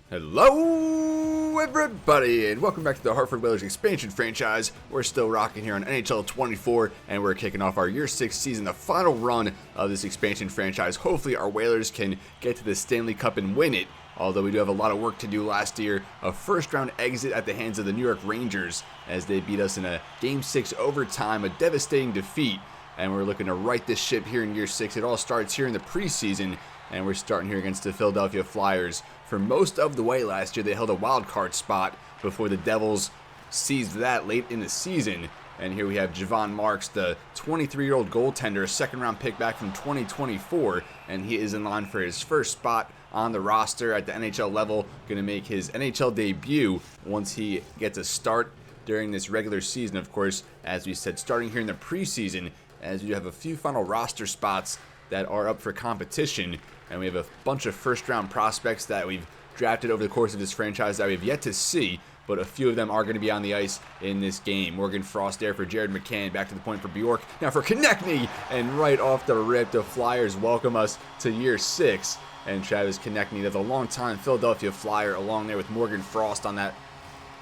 Hello everybody and welcome back to the Hartford Whalers Expansion Franchise. We're still rocking here on NHL 24 and we're kicking off our year 6 season, the final run of this expansion franchise. Hopefully our Whalers can get to the Stanley Cup and win it, although we do have a lot of work to do. Last year, a first round exit at the hands of the New York Rangers as they beat us in a Game 6 overtime, a devastating defeat, and we're looking to right this ship here in year 6. It all starts here in the preseason, and we're starting here against the Philadelphia Flyers. For most of the way last year, they held a wild card spot before the Devils seized that late in the season. And here we have Javon Marks, the 23-year-old goaltender, a second-round pick back from 2024, and he is in line for his first spot on the roster at the NHL level. Going to make his NHL debut once he gets a start during this regular season, of course, as we said, starting here in the preseason, as we have a few final roster spots that are up for competition, and we have a bunch of first-round prospects that we've drafted over the course of this franchise that we've yet to see, but a few of them are going to be on the ice in this game. Morgan Frost there for Jared McCann, back to the point for Bjork, now for Konechny, and right off the rip, the Flyers welcome us to year 6, and Travis Konechny, the longtime Philadelphia Flyer, along there with Morgan Frost on that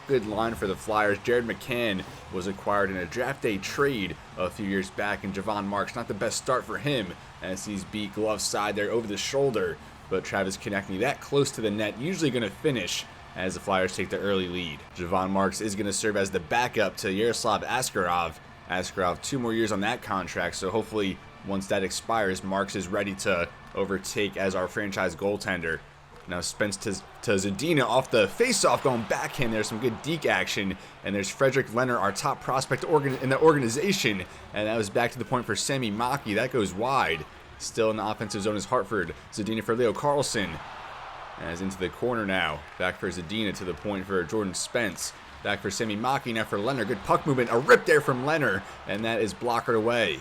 good line for the Flyers. Jared McCann was acquired in a draft day trade a few years back, and Javon Marks, not the best start for him as he's beat glove side there over the shoulder, but Travis Konechny that close to the net, usually going to finish as the Flyers take the early lead. Javon Marks is going to serve as the backup to Yaroslav Askarov. Askarov 2 more years on that contract, so hopefully once that expires, Marks is ready to overtake as our franchise goaltender. Now Spence to Zadina off the face-off, going backhand. There's some good deke action, and there's Frederick Leonard, our top prospect in the organization, and that was back to the point for Sami Maki. That goes wide. Still in the offensive zone is Hartford. Zadina for Leo Carlson, as into the corner now. Back for Zadina to the point for Jordan Spence. Back for Sami Maki, now for Leonard. Good puck movement, a rip there from Leonard, and that is blockered away.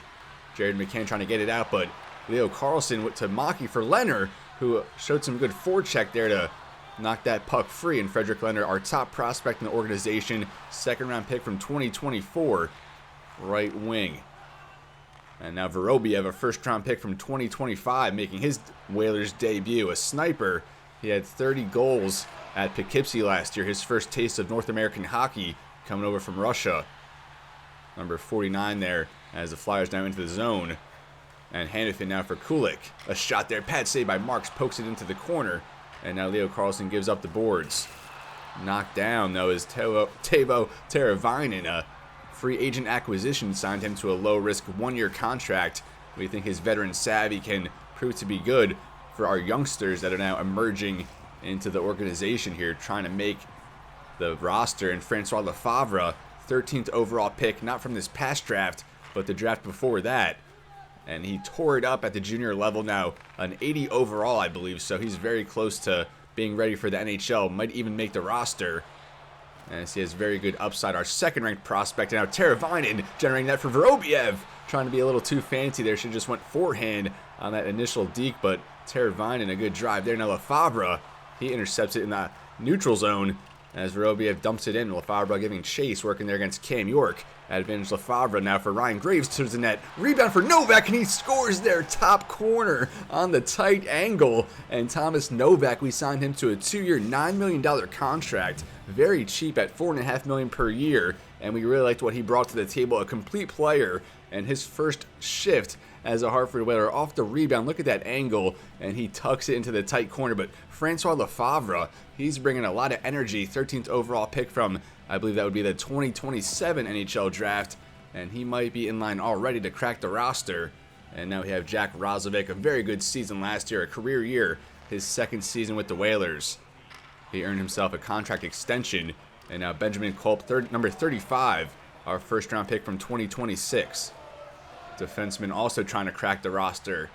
Jared McCann trying to get it out, but Leo Carlson went to Maki for Leonard, who showed some good forecheck there to knock that puck free. And Frederick Leonard, our top prospect in the organization, second-round pick from 2024, right wing. And now Vorobiev, a first-round pick from 2025, making his Whalers debut, a sniper. He had 30 goals at Poughkeepsie last year, his first taste of North American hockey coming over from Russia. Number 49 there as the Flyers now into the zone. And Hannafin now for Kulik. A shot there, pad save by Marks, pokes it into the corner. And now Leo Carlson gives up the boards. Knocked down, though, is Teuvo Teravainen. A free agent acquisition signed him to a low-risk 1-year contract. We think his veteran savvy can prove to be good for our youngsters that are now emerging into the organization here, trying to make the roster. And Francois Lefebvre, 13th overall pick, not from this past draft, but the draft before that. And he tore it up at the junior level, now an 80 overall, I believe, so he's very close to being ready for the NHL, might even make the roster. And he has very good upside. Our second-ranked prospect, and now Teravainen generating that for Vorobiev, trying to be a little too fancy there, should have just went forehand on that initial deke, but Teravainen, a good drive there. Now Lefebvre, he intercepts it in the neutral zone as Vorobiev dumps it in. Lefebvre giving chase, working there against Cam York. Advantage Lefebvre now for Ryan Graves towards the net. Rebound for Novak, and he scores there, top corner on the tight angle. And Thomas Novak, we signed him to a 2-year, $9 million contract. Very cheap at $4.5 million per year. And we really liked what he brought to the table, a complete player. And his first shift as a Hartford Whaler off the rebound. Look at that angle, and he tucks it into the tight corner. But Francois Lefebvre, he's bringing a lot of energy. 13th overall pick from, I believe that would be the 2027 NHL draft, and he might be in line already to crack the roster. And now we have Jack Roslovic, a very good season last year, a career year, his second season with the Whalers. He earned himself a contract extension. And now Benjamin Culp, number 35, our first-round pick from 2026. Defenseman also trying to crack the roster.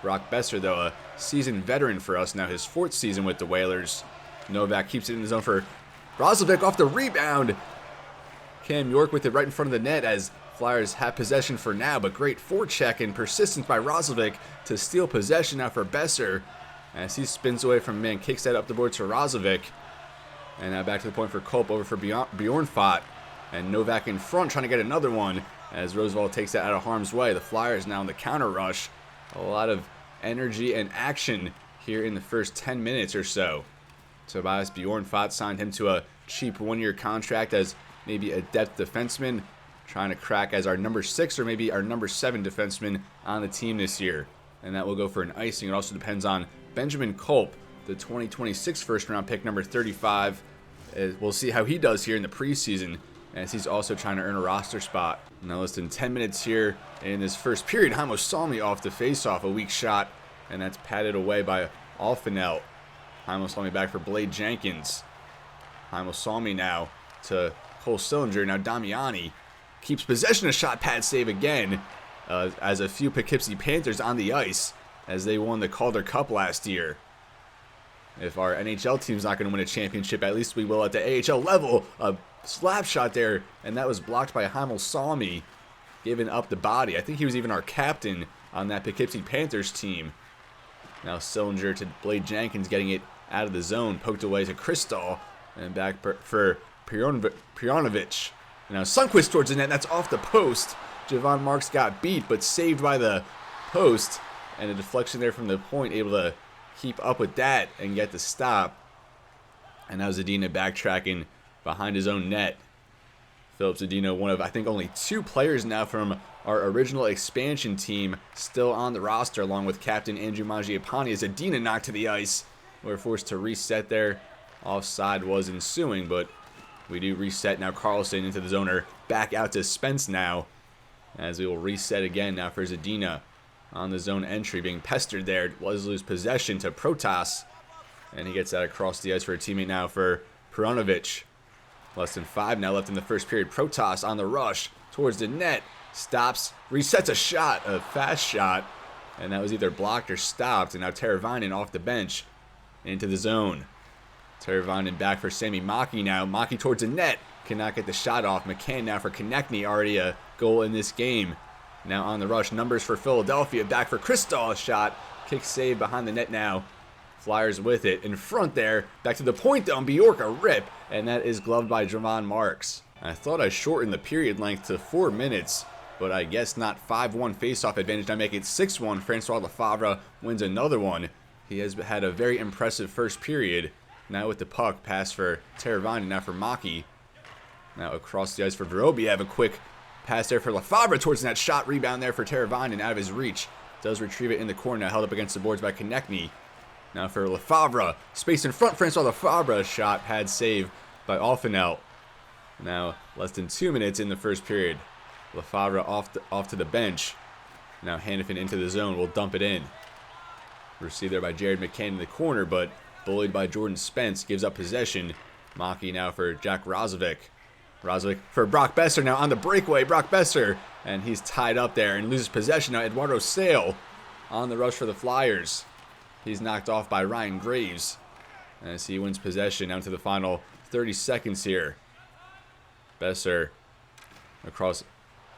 Brock Besser, though, a seasoned veteran for us, now his 4th season with the Whalers. Novak keeps it in the zone for Roslovic off the rebound. Cam York with it right in front of the net as Flyers have possession for now, but great forecheck and persistence by Roslovic to steal possession now for Besser as he spins away from man, kicks that up the boards for Roslovic. And now back to the point for Culp, over for Bjornfot. And Novak in front trying to get another one as Roosevelt takes that out of harm's way. The Flyers now in the counter rush. A lot of energy and action here in the first 10 minutes or so. Tobias Bjornfot signed him to a cheap one-year contract as maybe a depth defenseman, trying to crack as our number 6 or maybe our number 7 defenseman on the team this year. And that will go for an icing. It also depends on Benjamin Culp, the 2026 first-round pick, number 35. We'll see how he does here in the preseason, as he's also trying to earn a roster spot. Now less than 10 minutes here in this first period. Haimo Salmi off the face-off, a weak shot, and that's patted away by Alphanel. Haimo Salmi back for Blade Jenkins. Haimo Salmi now to Cole Sillinger. Now Damiani keeps possession, a shot pad save again, as a few Poughkeepsie Panthers on the ice as they won the Calder Cup last year. If our NHL team's not going to win a championship, at least we will at the AHL level. A slap shot there, and that was blocked by Haimo Salmi, giving up the body. I think he was even our captain on that Poughkeepsie Panthers team. Now Sillinger to Blade Jenkins, getting it out of the zone, poked away to Kristahl, and back for Pirjonovic. Now Sundqvist towards the net, that's off the post. Javon Marks got beat, but saved by the post, and a deflection there from the point, able to keep up with that and get the stop. And now Zadina backtracking behind his own net. Philip Zadina, one of I think only 2 players now from our original expansion team still on the roster, along with captain Andrew Mangiapane. As Zadina knocked to the ice, we're forced to reset there. Offside was ensuing, but we do reset. Now Carlson into the zoner, back out to Spence now, as we will reset again now for Zadina on the zone entry, being pestered there. Was lose possession to Protas, and he gets that across the ice for a teammate now for Pirjonovic. Less than 5 now left in the first period. Protas on the rush towards the net, stops, resets a shot, a fast shot, and that was either blocked or stopped. And now Teravainen off the bench into the zone. Teravainen back for Sami Maki now. Maki towards the net, cannot get the shot off. McCann now for Konechny, already a goal in this game. Now on the rush, numbers for Philadelphia, back for Kristahl, shot, kick save behind the net now. Flyers with it, in front there, back to the point though, Bjork a rip, and that is gloved by Javon Marks. I thought I shortened the period length to 4 minutes, but I guess not. 5-1 face-off advantage, now make it 6-1. Francois Lefebvre wins another one. He has had a very impressive first period. Now with the puck, pass for Teravainen, now for Maki. Now across the ice for Vorobiev, a quick pass there for Lefebvre towards that shot, rebound there for Teravainen, out of his reach. Does retrieve it in the corner, now held up against the boards by Konechny. Now for Lefebvre, space in front, Francois Lefebvre, shot, pad save by Alphanel. Now less than 2 minutes in the first period. Lefebvre off to the bench. Now Hannafin into the zone, will dump it in. Received there by Jared McCann in the corner, but bullied by Jordan Spence, gives up possession. Maki now for Jack Rozovic. Rozovic for Brock Besser, now on the breakaway, Brock Besser, and he's tied up there and loses possession. Now Eduardo Sale on the rush for the Flyers. He's knocked off by Ryan Graves as he wins possession down to the final 30 seconds here. Besser across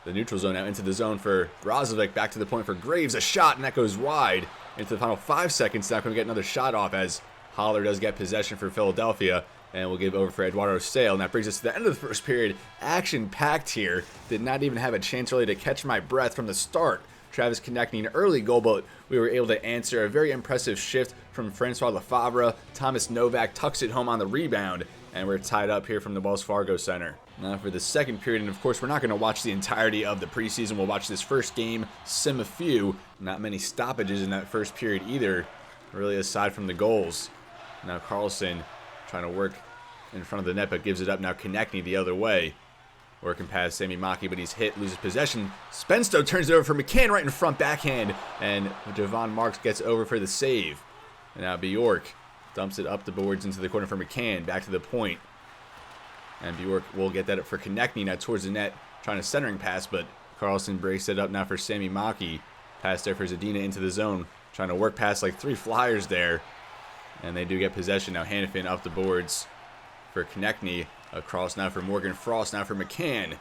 the neutral zone, now into the zone for Rozovic, back to the point for Graves, a shot, and that goes wide. Into the final 5 seconds, now can we get another shot off as Holler does get possession for Philadelphia, and we'll give over for Eduardo Sale. And that brings us to the end of the first period. Action-packed here. Did not even have a chance really to catch my breath from the start. Travis Konechny, an early goal, but we were able to answer a very impressive shift from Francois Lefebvre. Thomas Novak tucks it home on the rebound, and we're tied up here from the Wells Fargo Center. Now for the second period, and of course we're not going to watch the entirety of the preseason. We'll watch this first game, sim a few. Not many stoppages in that first period either, really, aside from the goals. Now Carlson trying to work in front of the net, but gives it up. Now Konechny the other way. Working past Sami Maki, but he's hit, loses possession. Spensto turns it over for McCann right in front, backhand, and Javon Marks gets over for the save. And now Bjork dumps it up the boards into the corner for McCann, back to the point. And Bjork will get that up for Konechny now towards the net, trying a centering pass, but Carlson breaks it up now for Sami Maki. Pass there for Zadina into the zone, trying to work past like 3 Flyers there. And they do get possession. Now Hannafin up the boards for Konechny. Across now for Morgan Frost, now for McCann.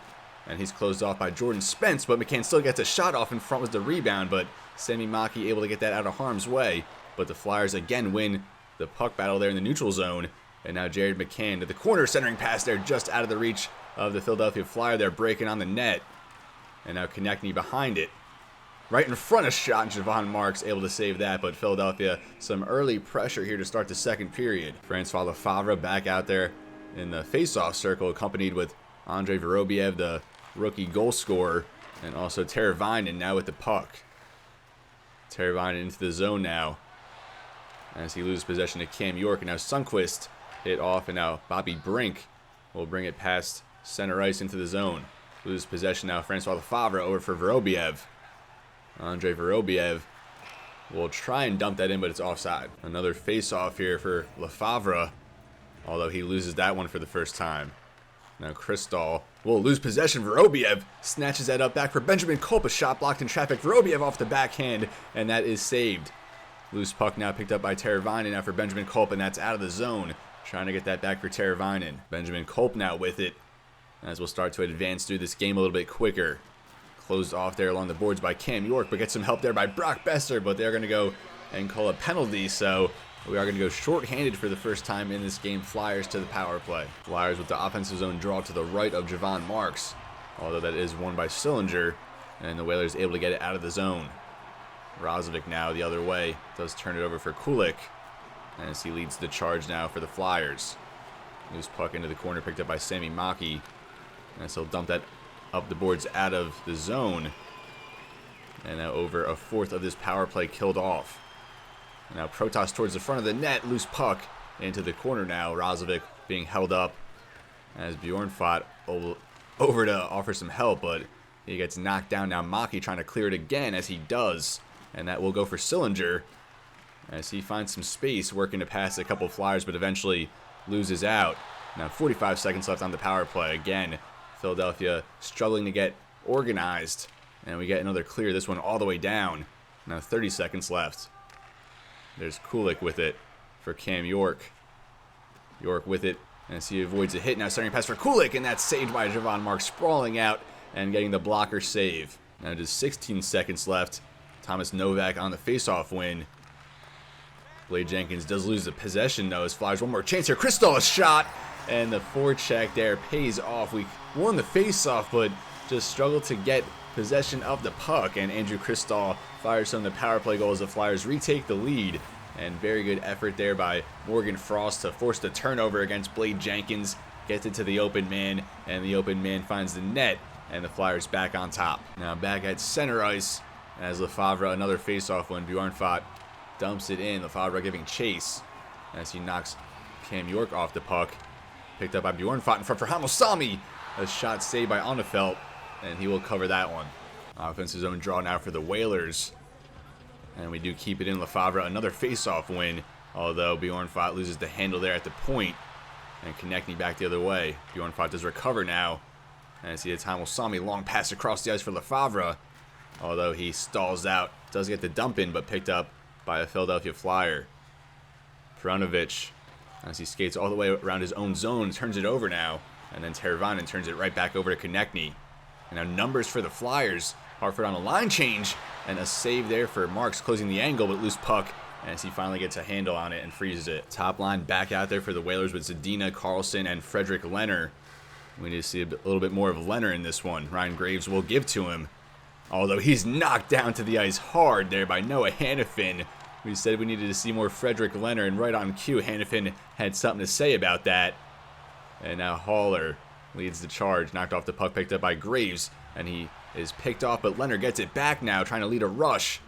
And he's closed off by Jordan Spence, but McCann still gets a shot off. In front was the rebound, but Sami Maki able to get that out of harm's way. But the Flyers again win the puck battle there in the neutral zone. And now Jared McCann to the corner, centering pass there just out of the reach of the Philadelphia Flyer. They're breaking on the net. And now Konechny behind it. right in front of shot, and Javon Marks able to save that, but Philadelphia, some early pressure here to start the second period. Francois Lefebvre back out there in the face-off circle, accompanied with Andrei Vorobiev, the rookie goal scorer, and also Teravainen now with the puck. Teravainen into the zone now as he loses possession to Cam York, and now Sundqvist hit off, and now Bobby Brink will bring it past center ice into the zone. Loses possession now, Francois Lefebvre over for Vorobiev. Andrei Vorobiev will try and dump that in, but it's offside. Another face-off here for Lefebvre, although he loses that one for the first time. Now Kristall will lose possession. Vorobiev snatches that up back for Benjamin Kolp. A shot blocked in traffic. Vorobiev off the backhand, and that is saved. Loose puck now picked up by Teravainen now for Benjamin Kolp, and that's out of the zone. Trying to get that back for Teravainen. Benjamin Kolp now with it, as we'll start to advance through this game a little bit quicker. Closed off there along the boards by Cam York, but gets some help there by Brock Besser, but they're going to go and call a penalty, so we are going to go short-handed for the first time in this game. Flyers to the power play. Flyers with the offensive zone draw to the right of Javon Marks, although that is won by Sillinger, and the Whalers able to get it out of the zone. Razovic now the other way, does turn it over for Kulik, as he leads the charge now for the Flyers. Loose puck into the corner picked up by Sami Maki, as he'll dump that up the boards out of the zone, and now over a fourth of this power play killed off. Now Protas towards the front of the net, loose puck into the corner now. Razovic being held up as Bjorn fought over to offer some help, but he gets knocked down. Now Maki trying to clear it again, as he does, and that will go for Sillinger as he finds some space working to pass a couple Flyers, but eventually loses out. Now 45 seconds left on the power play. Again, Philadelphia struggling to get organized, and we get another clear, this one all the way down. Now 30 seconds left. There's Kulik with it for Cam York. York with it, as he avoids a hit. Now starting pass for Kulik, and that's saved by Javon Marks, sprawling out and getting the blocker save. Now just 16 seconds left. Thomas Novak on the faceoff win. Blade Jenkins does lose the possession though, as Flyers one more chance here. Kristall a shot, and the forecheck there pays off. We won the faceoff, but just struggled to get possession of the puck, and Andrew Kristall fires some of the power play goals. The Flyers retake the lead, and very good effort there by Morgan Frost to force the turnover against Blade Jenkins. Gets it to the open man, and the open man finds the net, and the Flyers back on top. Now back at center ice as Lefebvre, another faceoff when Bjornfot dumps it in. Lefebvre giving chase as he knocks Cam York off the puck. Picked up by Bjornfot in front for Hamilsami. A shot saved by Onefelt, and he will cover that one. Offensive zone draw now for the Whalers, and we do keep it in. Lefebvre, another faceoff win, although Bjornfot loses the handle there at the point, and Konechny back the other way. Bjornfot does recover now, as he hits Hamilsami. Long pass across the ice for Lefebvre, although he stalls out. Does get the dump in, but picked up by a Philadelphia Flyer. Perunovic, as he skates all the way around his own zone, turns it over now, and then Teravainen turns it right back over to Konechny. And now numbers for the Flyers. Hartford on a line change, and a save there for Marks, closing the angle, but loose puck as he finally gets a handle on it and freezes it. Top line back out there for the Whalers with Zadina, Carlson, and Frederick Lehner. We need to see a little bit more of Lehner in this one. Ryan Graves will give to him, although he's knocked down to the ice hard there by Noah Hanifin. We said we needed to see more Frederick Lehner, and right on cue, Hanifin had something to say about that. And now Haller leads the charge, knocked off the puck, picked up by Graves, and he is picked off, but Lehner gets it back now, trying to lead a rush.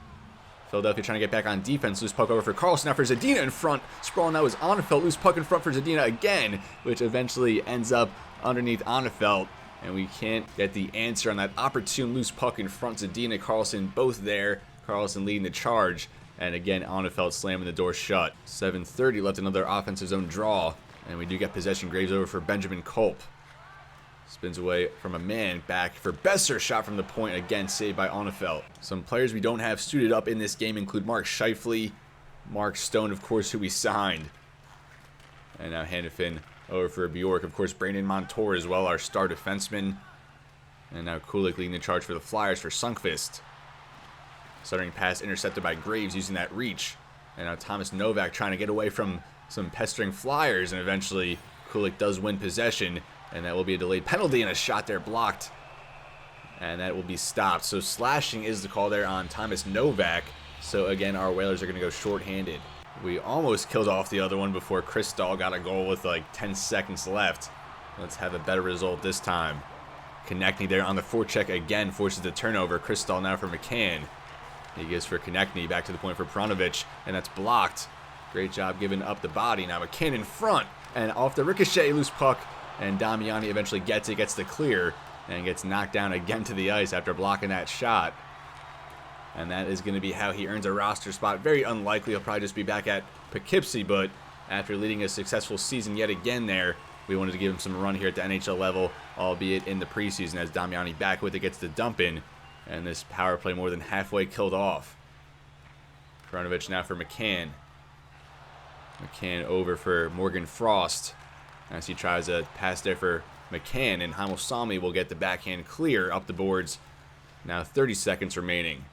Philadelphia trying to get back on defense. Loose puck over for Carlson. Now for Zadina in front. Sprawling out was Onefelt. Loose puck in front for Zadina again, which eventually ends up underneath Onefelt. And we can't get the answer on that opportune loose puck in front. Zadina, Carlson both there. Carlson leading the charge. And again, Onefelt slamming the door shut. 7:30 left, another offensive zone draw. And we do get possession. Graves over for Benjamin Kolp. Spins away from a man, back for Besser, shot from the point, again saved by Onefelt. Some players we don't have suited up in this game include Mark Scheifele, Mark Stone, of course, who we signed. And now Hanifin over for Bjork, of course, Brandon Montour as well, our star defenseman. And now Kulik leading the charge for the Flyers for Sundqvist. Starting pass intercepted by Graves using that reach. And now Thomas Novak trying to get away from some pestering Flyers, and eventually Kulik does win possession. And that will be a delayed penalty, and a shot there blocked and that will be stopped. So slashing is the call there on Thomas Novak. So again, our Whalers are going to go shorthanded. We almost killed off the other one before Chris Stahl got a goal with like 10 seconds left. Let's have a better result this time. Konechny there on the forecheck again, forces the turnover. Chris Stahl now for McCann. He gives for Konechny, back to the point for Perunovich, and that's blocked. Great job giving up the body. Now McCann in front, and off the ricochet, loose puck, and Damiani eventually gets the clear, and gets knocked down again to the ice after blocking that shot. And that is going to be how he earns a roster spot. Very unlikely. He'll probably just be back at Poughkeepsie, but after leading a successful season yet again there, we wanted to give him some run here at the NHL level, albeit in the preseason, as Damiani back with it gets the dump in, and this power play more than halfway killed off. Perunovich now for McCann. McCann over for Morgan Frost as he tries a pass there for McCann, and Haimosami will get the backhand clear up the boards. Now 30 seconds remaining.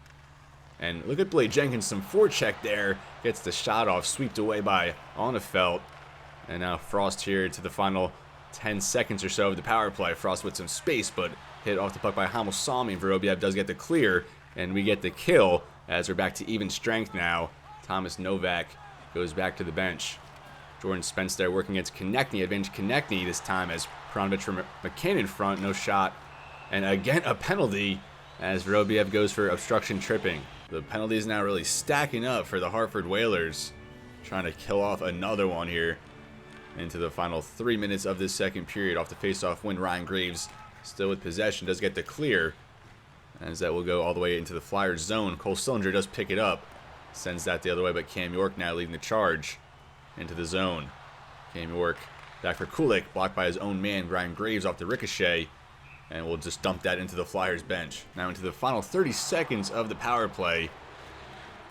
And look at Blake Jenkins, some forecheck there. Gets the shot off, swept away by Onefeld. And now Frost here to the final 10 seconds or so of the power play. Frost with some space, but hit off the puck by Haimosami. Vorobiev does get the clear, and we get the kill as we're back to even strength now. Thomas Novak goes back to the bench. Jordan Spence there working against Konechny. Advantage Konechny this time as Perunovich for McCann in front. No shot. And again, a penalty as Vorobiev goes for obstruction tripping. The penalties now really stacking up for the Hartford Whalers. Trying to kill off another one here into the final 3 minutes of this second period. Off the faceoff win, Ryan Graves still with possession. Does get the clear as that will go all the way into the Flyers zone. Cole Sillinger does pick it up. Sends that the other way, but Cam York now leading the charge into the zone. Cam York back for Kulik. Blocked by his own man, Ryan Graves, off the ricochet. And we'll just dump that into the Flyers bench. Now into the final 30 seconds of the power play.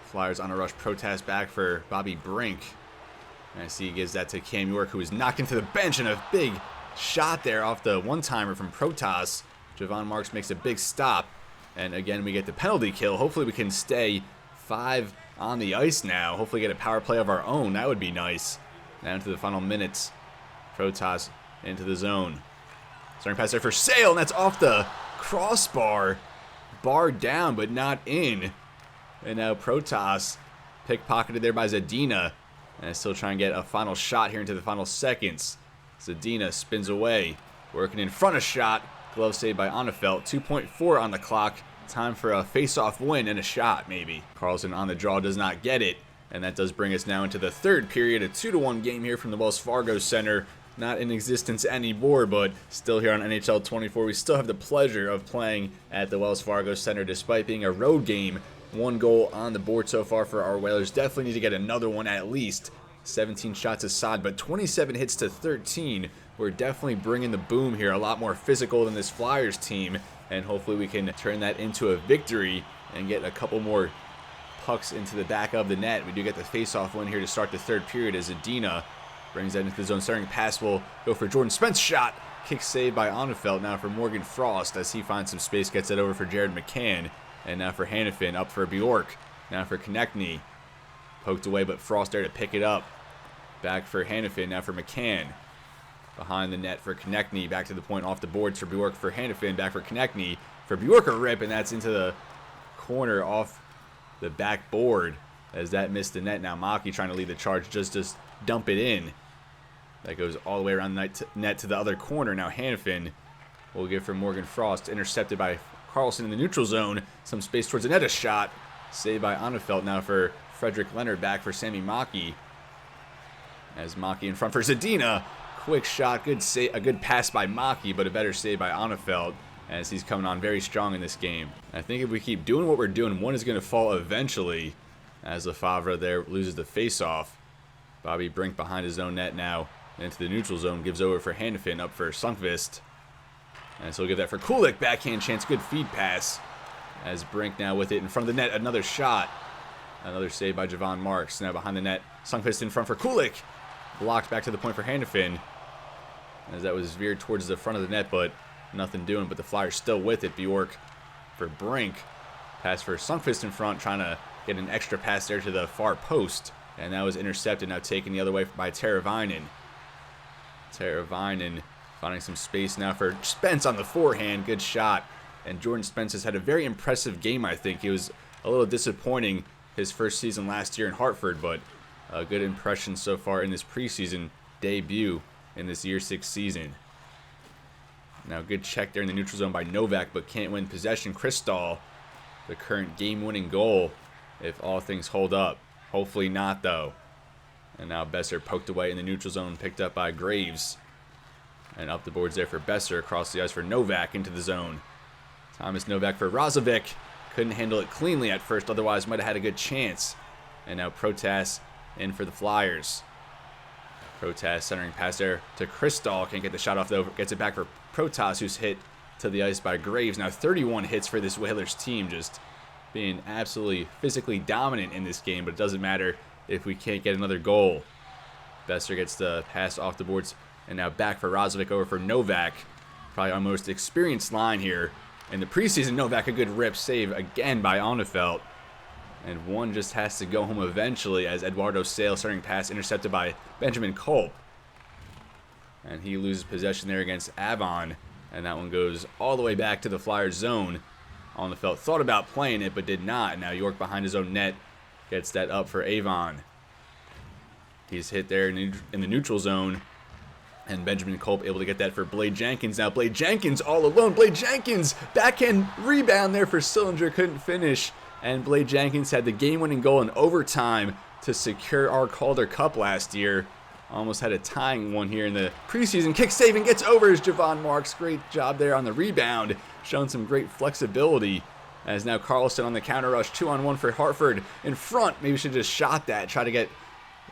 Flyers on a rush protest back for Bobby Brink. And I see he gives that to Cam York, who is knocked into the bench, and a big shot there off the one-timer from Protas. Javon Marks makes a big stop. And again, we get the penalty kill. Hopefully we can stay 5 on the ice now. Hopefully get a power play of our own. That would be nice. Now into the final minutes. Protas into the zone. Starting pass there for Sale, and that's off the crossbar. Barred down, but not in. And now Protas pickpocketed there by Zadina. And still trying to get a final shot here into the final seconds. Zadina spins away. Working in front of shot. Glove saved by Onefeld. 2.4 on the clock. Time for a face-off win and a shot, maybe. Carlson on the draw does not get it. And that does bring us now into the third period. A 2-1 game here from the Wells Fargo Center. Not in existence anymore, but still here on NHL 24. We still have the pleasure of playing at the Wells Fargo Center despite being a road game. 1 goal on the board so far for our Whalers. Definitely need to get another one at least. 17 shots aside, but 27 hits to 13. We're definitely bringing the boom here. A lot more physical than this Flyers team. And hopefully we can turn that into a victory and get a couple more pucks into the back of the net. We do get the face-off win here to start the third period as Zadina brings that into the zone. Starting pass will go for Jordan Spence. Shot. Kick saved by Onefeld. Now for Morgan Frost as he finds some space. Gets it over for Jared McCann. And now for Hanifin. Up for Bjork. Now for Konechny. Poked away, but Frost there to pick it up. Back for Hanifin. Now for McCann. Behind the net for Konechny. Back to the point off the boards for Bjork for Hanifin. Back for Konechny. For Bjork a rip. And that's into the corner off the back board as that missed the net. Now Maki trying to lead the charge. Just dump it in. That goes all the way around the net to the other corner. Now Hanifin will give for Morgan Frost. Intercepted by Carlson in the neutral zone. Some space towards the net. A shot. Saved by Onefeld. Now for Frederick Leonard. Back for Sammy Maki. As Maki in front for Zadina. Quick shot. Good save, a good pass by Maki, but a better save by Onefeld as he's coming on very strong in this game. I think if we keep doing what we're doing, one is going to fall eventually as Lefebvre there loses the face-off. Bobby Brink behind his own net now into the neutral zone. Gives over for Hanifin. Up for Sundqvist. And so we'll give that for Kulik. Backhand chance. Good feed pass. As Brink now with it in front of the net. Another shot. Another save by Javon Marks. Now behind the net. Sundqvist in front for Kulik. Blocked back to the point for Hanifin. As that was veered towards the front of the net, but nothing doing. But the Flyers still with it. Bjork for Brink. Pass for Sundqvist in front. Trying to get an extra pass there to the far post. And that was intercepted, now taken the other way by Teravainen. Teravainen finding some space now for Spence on the forehand. Good shot. And Jordan Spence has had a very impressive game, I think. He was a little disappointing his first season last year in Hartford, but a good impression so far in this preseason debut in this year 6 season. Now, good check there in the neutral zone by Novak, but can't win possession. Kristahl, the current game-winning goal, if all things hold up. Hopefully not, though. And now Besser poked away in the neutral zone, picked up by Graves. And up the boards there for Besser, across the ice for Novak into the zone. Thomas Novak for Razovic. Couldn't handle it cleanly at first, otherwise might have had a good chance. And now Protas in for the Flyers. Protas centering pass there to Kristahl. Can't get the shot off, though. Gets it back for Protas, who's hit to the ice by Graves. Now 31 hits for this Whalers team, just being absolutely physically dominant in this game, but it doesn't matter if we can't get another goal. Besser gets the pass off the boards, and now back for Razovic over for Novak. Probably our most experienced line here in the preseason. Novak, a good rip save again by Onefeld. And one just has to go home eventually as Eduardo Sale starting pass intercepted by Benjamin Culp. And he loses possession there against Avon. And that one goes all the way back to the Flyers zone. Onefeld thought about playing it but did not. And now York behind his own net gets that up for Avon. He's hit there in the neutral zone. And Benjamin Culp able to get that for Blade Jenkins. Now Blade Jenkins all alone. Blade Jenkins, backhand rebound there for Sillinger. Couldn't finish. And Blade Jenkins had the game-winning goal in overtime to secure our Calder Cup last year. Almost had a tying one here in the preseason. Kick save and gets over is Javon Marks. Great job there on the rebound. Showing some great flexibility. As now Carlson on the counter rush. 2-on-1 for Hartford in front. Maybe we should just shot that. Try to get...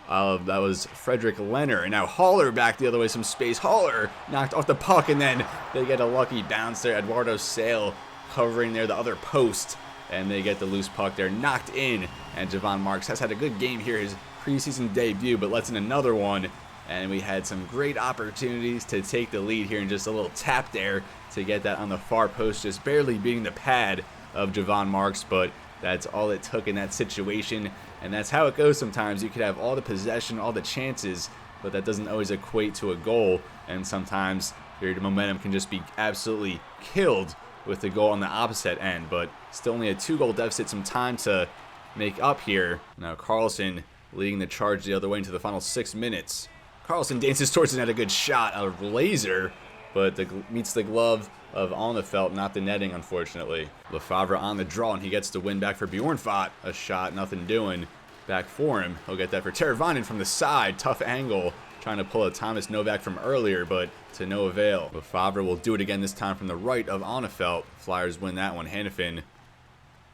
that was Frederick Leonard. And now Haller back the other way. Some space. Haller knocked off the puck. And then they get a lucky bounce there. Eduardo Sale covering there the other post. And they get the loose puck there, knocked in. And Javon Marks has had a good game here, his preseason debut, but lets in another one. And we had some great opportunities to take the lead here, and just a little tap there to get that on the far post, just barely beating the pad of Javon Marks. But that's all it took in that situation. And that's how it goes sometimes. You could have all the possession, all the chances, but that doesn't always equate to a goal. And sometimes your momentum can just be absolutely killed with the goal on the opposite end, but still only a 2-goal deficit, some time to make up here. Now Carlson leading the charge the other way into the final 6 minutes. Carlson dances towards it, had a good shot, a laser, but meets the glove of Onefeld, not the netting, unfortunately. Lefebvre on the draw, and he gets the win back for Bjornfot. A shot, nothing doing. Back for him. He'll get that for Teravainen from the side. Tough angle. Trying to pull a Thomas Novak from earlier, but to no avail. Lefebvre will do it again, this time from the right of Onefeld. Flyers win that one. Hannafin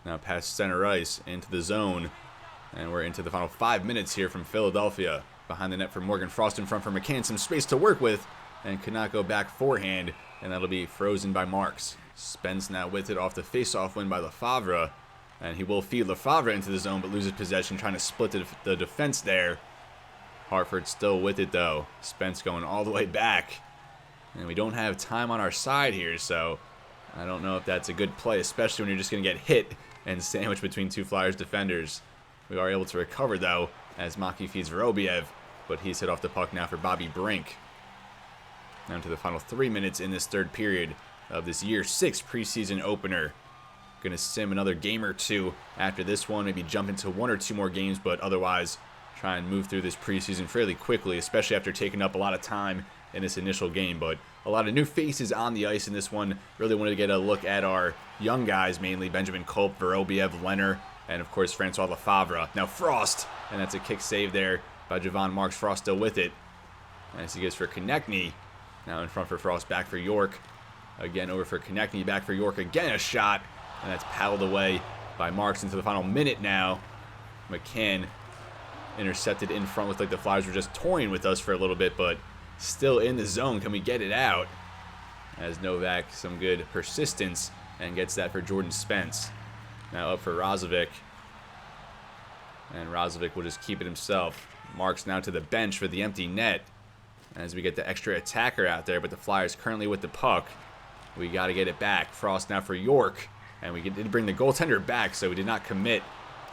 now past center ice into the zone. And we're into the final 5 minutes here from Philadelphia. Behind the net for Morgan Frost, in front for McCann. Some space to work with, and could not go back forehand. And that'll be frozen by Marks. Spence now with it off the face-off win by Lefebvre. And he will feed Lefebvre into the zone, but loses possession, trying to split the defense there. Hartford still with it, though. Spence going all the way back. And we don't have time on our side here, so I don't know if that's a good play, especially when you're just going to get hit and sandwiched between two Flyers defenders. We are able to recover, though, as Maki feeds Vorobiev, but he's hit off the puck now for Bobby Brink. Down to the final 3 minutes in this third period of this year 6 preseason opener. Going to sim another game or two after this one, maybe jump into 1 or 2 more games, but otherwise try and move through this preseason fairly quickly, especially after taking up a lot of time in this initial game. But a lot of new faces on the ice in this one. Really wanted to get a look at our young guys, mainly Benjamin Culp, Vorobiev, Leonard, and of course Francois Lefebvre. Now Frost, and that's a kick save there by Javon Marks. Frost still with it as he goes for Konechny. Now in front for Frost, back for York. Again over for Konechny, back for York. Again a shot, and that's paddled away by Marks into the final minute now. McCann intercepted in front. Looked like the Flyers were just toying with us for a little bit, but still in the zone. Can we get it out? As Novak, some good persistence, and gets that for Jordan Spence. Now up for Razovic. And Razovic will just keep it himself. Marks now to the bench for the empty net as we get the extra attacker out there, but the Flyers currently with the puck. We got to get it back. Frost now for York. And we did bring the goaltender back, so we did not commit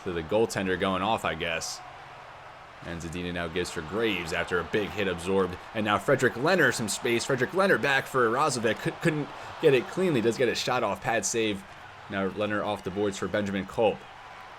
to the goaltender going off, I guess. And Zadina now gives for Graves after a big hit absorbed. And now Frederick Leonard some space. Frederick Leonard back for Razovic. Couldn't get it cleanly. Does get a shot off. Pad save. Now Leonard off the boards for Benjamin Culp.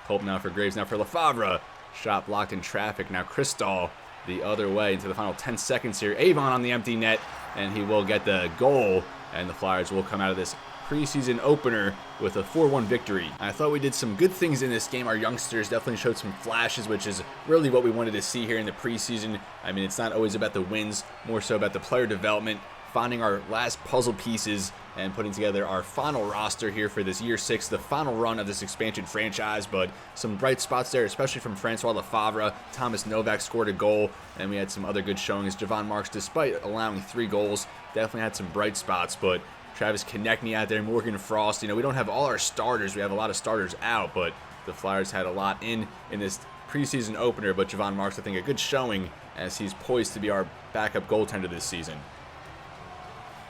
Culp now for Graves. Now for Lefebvre. Shot blocked in traffic. Now Crystal the other way into the final 10 seconds here. Avon on the empty net. And he will get the goal. And the Flyers will come out of this preseason opener with a 4-1 victory. I thought we did some good things in this game. Our youngsters definitely showed some flashes, which is really what we wanted to see here in the preseason. I mean, it's not always about the wins, more so about the player development, finding our last puzzle pieces and putting together our final roster here for this year 6, the final run of this expansion franchise. But some bright spots there, especially from Francois Lefebvre. Thomas Novak scored a goal, and we had some other good showings. Javon Marks, despite allowing 3 goals, definitely had some bright spots. But Travis Konechny out there, Morgan Frost. You know, we don't have all our starters. We have a lot of starters out, but the Flyers had a lot in this preseason opener. But Javon Marks, I think, a good showing as he's poised to be our backup goaltender this season.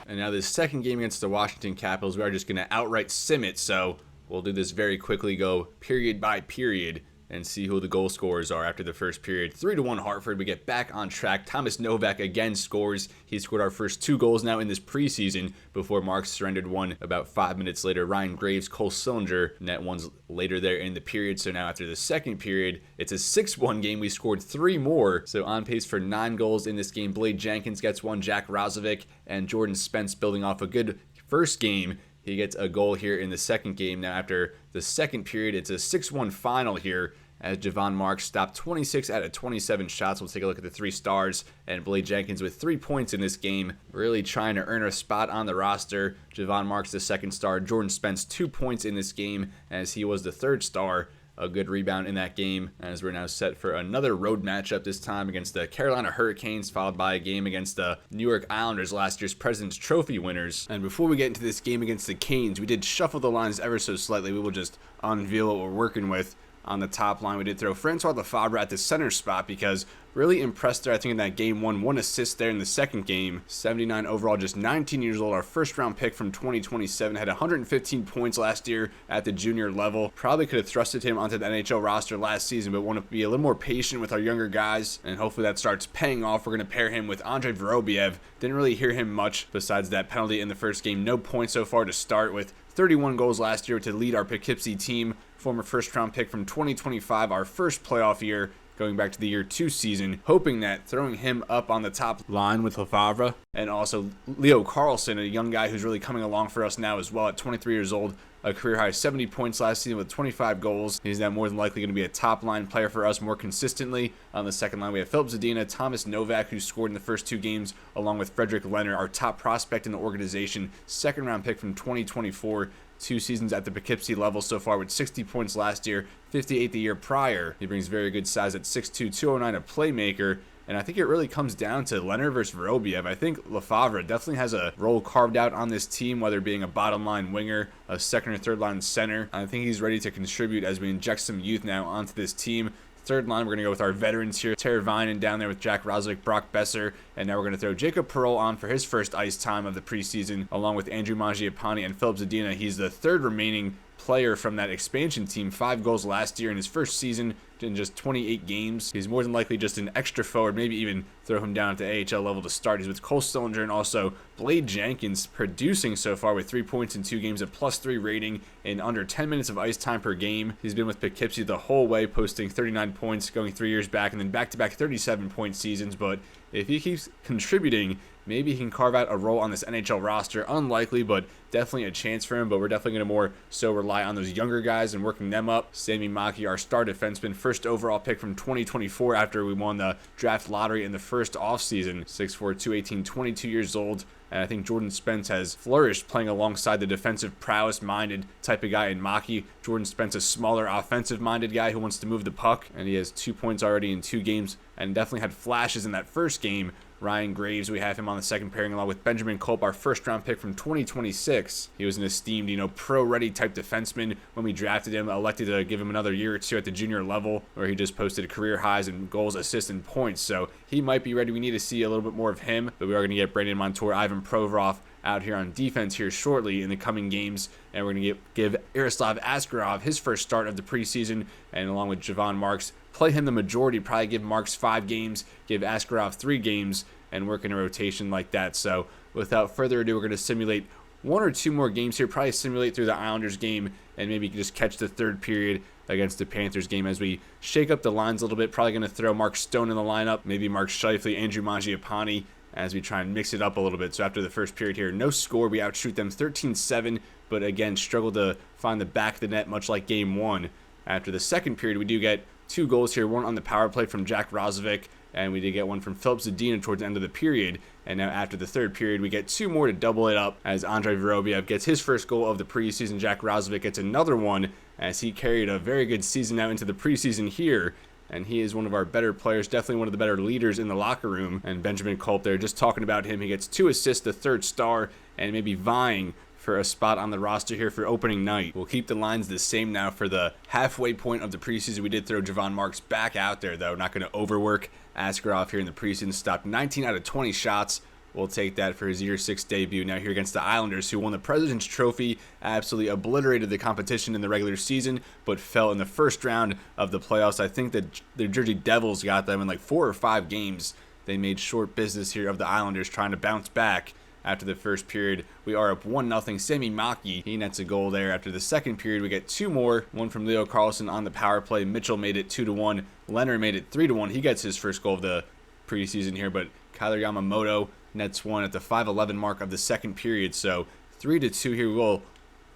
And now this second game against the Washington Capitals, we are just going to outright sim it. So we'll do this very quickly, go period by period, and see who the goal scorers are after the first period. 3-1 Hartford. We get back on track. Thomas Novak again scores. He scored our first 2 goals now in this preseason before Marks surrendered one about 5 minutes later. Ryan Graves, Cole Sillinger, net ones later there in the period. So now after the second period, it's a 6-1 game. We scored 3 more. So on pace for 9 goals in this game. Blade Jenkins gets 1. Jack Razovic and Jordan Spence building off a good first game. He gets a goal here in the second game. Now after the second period, it's a 6-1 final here as Javon Marks stopped 26 out of 27 shots. We'll take a look at the 3 stars. And Blade Jenkins with 3 points in this game, really trying to earn a spot on the roster. Javon Marks the second star. Jordan Spence 2 points in this game as he was the 3rd star. A good rebound in that game as we're now set for another road matchup, this time against the Carolina Hurricanes, followed by a game against the New York Islanders, last year's President's Trophy winners. And before we get into this game against the Canes, we did shuffle the lines ever so slightly. We will just unveil what we're working with. On the top line, we did throw Francois Lefebvre at the center spot because really impressed there, I think, in that game. 1 assist there in the second game. 79 overall, just 19 years old. Our first round pick from 2027. Had 115 points last year at the junior level. Probably could have thrusted him onto the NHL roster last season, but want to be a little more patient with our younger guys, and hopefully that starts paying off. We're going to pair him with Andrei Vorobiev. Didn't really hear him much besides that penalty in the first game. No points so far to start with. 31 goals last year to lead our Poughkeepsie team. Former first-round pick from 2025, our first playoff year, going back to the year 2 season, hoping that throwing him up on the top line with Lefebvre, and also Leo Carlson, a young guy who's really coming along for us now as well at 23 years old, a career-high 70 points last season with 25 goals. He's now more than likely going to be a top-line player for us more consistently. On the second line, we have Philip Zadina, Thomas Novak, who scored in the first 2 games, along with Frederick Leonard, our top prospect in the organization, second-round pick from 2024. 2 seasons at the Poughkeepsie level so far with 60 points last year, 58 the year prior. He brings very good size at 6'2", 209, a playmaker. And I think it really comes down to Leonard versus Vorobiev. I think Lefebvre definitely has a role carved out on this team, whether being a bottom line winger, a second or third line center. I think he's ready to contribute as we inject some youth now onto this team. Third line, we're going to go with our veterans here. Tara Vinen down there with Jack Razovic, Brock Besser. And now we're going to throw Jacob Perreault on for his first ice time of the preseason, along with Andrew Mangiapane and Philip Zadina. He's the 3rd remaining player from that expansion team. 5 goals last year in his first season in just 28 games. He's more than likely just an extra forward, maybe even throw him down at the AHL level to start. He's with Cole Sillinger and also Blade Jenkins, producing so far with 3 points in 2 games, a +3 rating in under 10 minutes of ice time per game. He's been with Poughkeepsie the whole way, posting 39 points going 3 years back, and then back-to-back 37-point seasons. But if he keeps contributing, maybe he can carve out a role on this NHL roster. Unlikely, but definitely a chance for him. But we're definitely going to more so rely on those younger guys and working them up. Sami Maki, our star defenseman, first overall pick from 2024 after we won the draft lottery in the first offseason. 6'4", 218, 22 years old. And I think Jordan Spence has flourished playing alongside the defensive prowess-minded type of guy in Maki. Jordan Spence, a smaller offensive-minded guy who wants to move the puck. And he has 2 points already in 2 games and definitely had flashes in that first game. Ryan Graves, we have him on the second pairing along with Benjamin Culp, our first-round pick from 2026. He was an esteemed, pro-ready type defenseman when we drafted him. Elected to give him another year or 2 at the junior level, where he just posted career highs in goals, assists, and points. So he might be ready. We need to see a little bit more of him, but we are going to get Brandon Montour, Ivan Provorov out here on defense here shortly in the coming games, and we're going to give Yaroslav Askarov his first start of the preseason, and along with Javon Marks, play him the majority, probably give Marks 5 games, give Askarov 3 games, and work in a rotation like that. So without further ado, we're going to simulate 1 or 2 more games here, probably simulate through the Islanders game, and maybe just catch the third period against the Panthers game as we shake up the lines a little bit. Probably going to throw Mark Stone in the lineup, maybe Mark Scheifele, Andrew Mangiapane, as we try and mix it up a little bit. So after the first period here, no score. We outshoot them 13-7, but again, struggle to find the back of the net, much like game 1. After the second period, we do get 2 goals here, one on the power play from Jack Roslovic, and we did get one from Filip Zadina towards the end of the period. And now after the third period, we get 2 more to double it up as Andrei Vorobyev gets his first goal of the preseason. Jack Roslovic gets another one as he carried a very good season now into the preseason here. And he is one of our better players, definitely one of the better leaders in the locker room. And Benjamin Culp there, just talking about him. He gets 2 assists, the 3rd star, and maybe vying for a spot on the roster here for opening night. We'll keep the lines the same now for the halfway point of the preseason. We did throw Javon Marks back out there, though. Not going to overwork Askarov here in the preseason. Stopped 19 out of 20 shots. We'll take that for his year 6 debut now here against the Islanders, who won the President's Trophy, absolutely obliterated the competition in the regular season, but fell in the first round of the playoffs. I think that the Jersey Devils got them in like 4 or 5 games. They made short business here of the Islanders trying to bounce back. After the first period, we are up 1-0. Sami Maki, he nets a goal there. After the second period, we get 2 more. One from Leo Carlsson on the power play. Mitchell made it 2-1. Leonard made it 3-1. He gets his first goal of the preseason here, but Kyler Yamamoto nets one at the 5:11 mark of the second period. So 3-2 here. We'll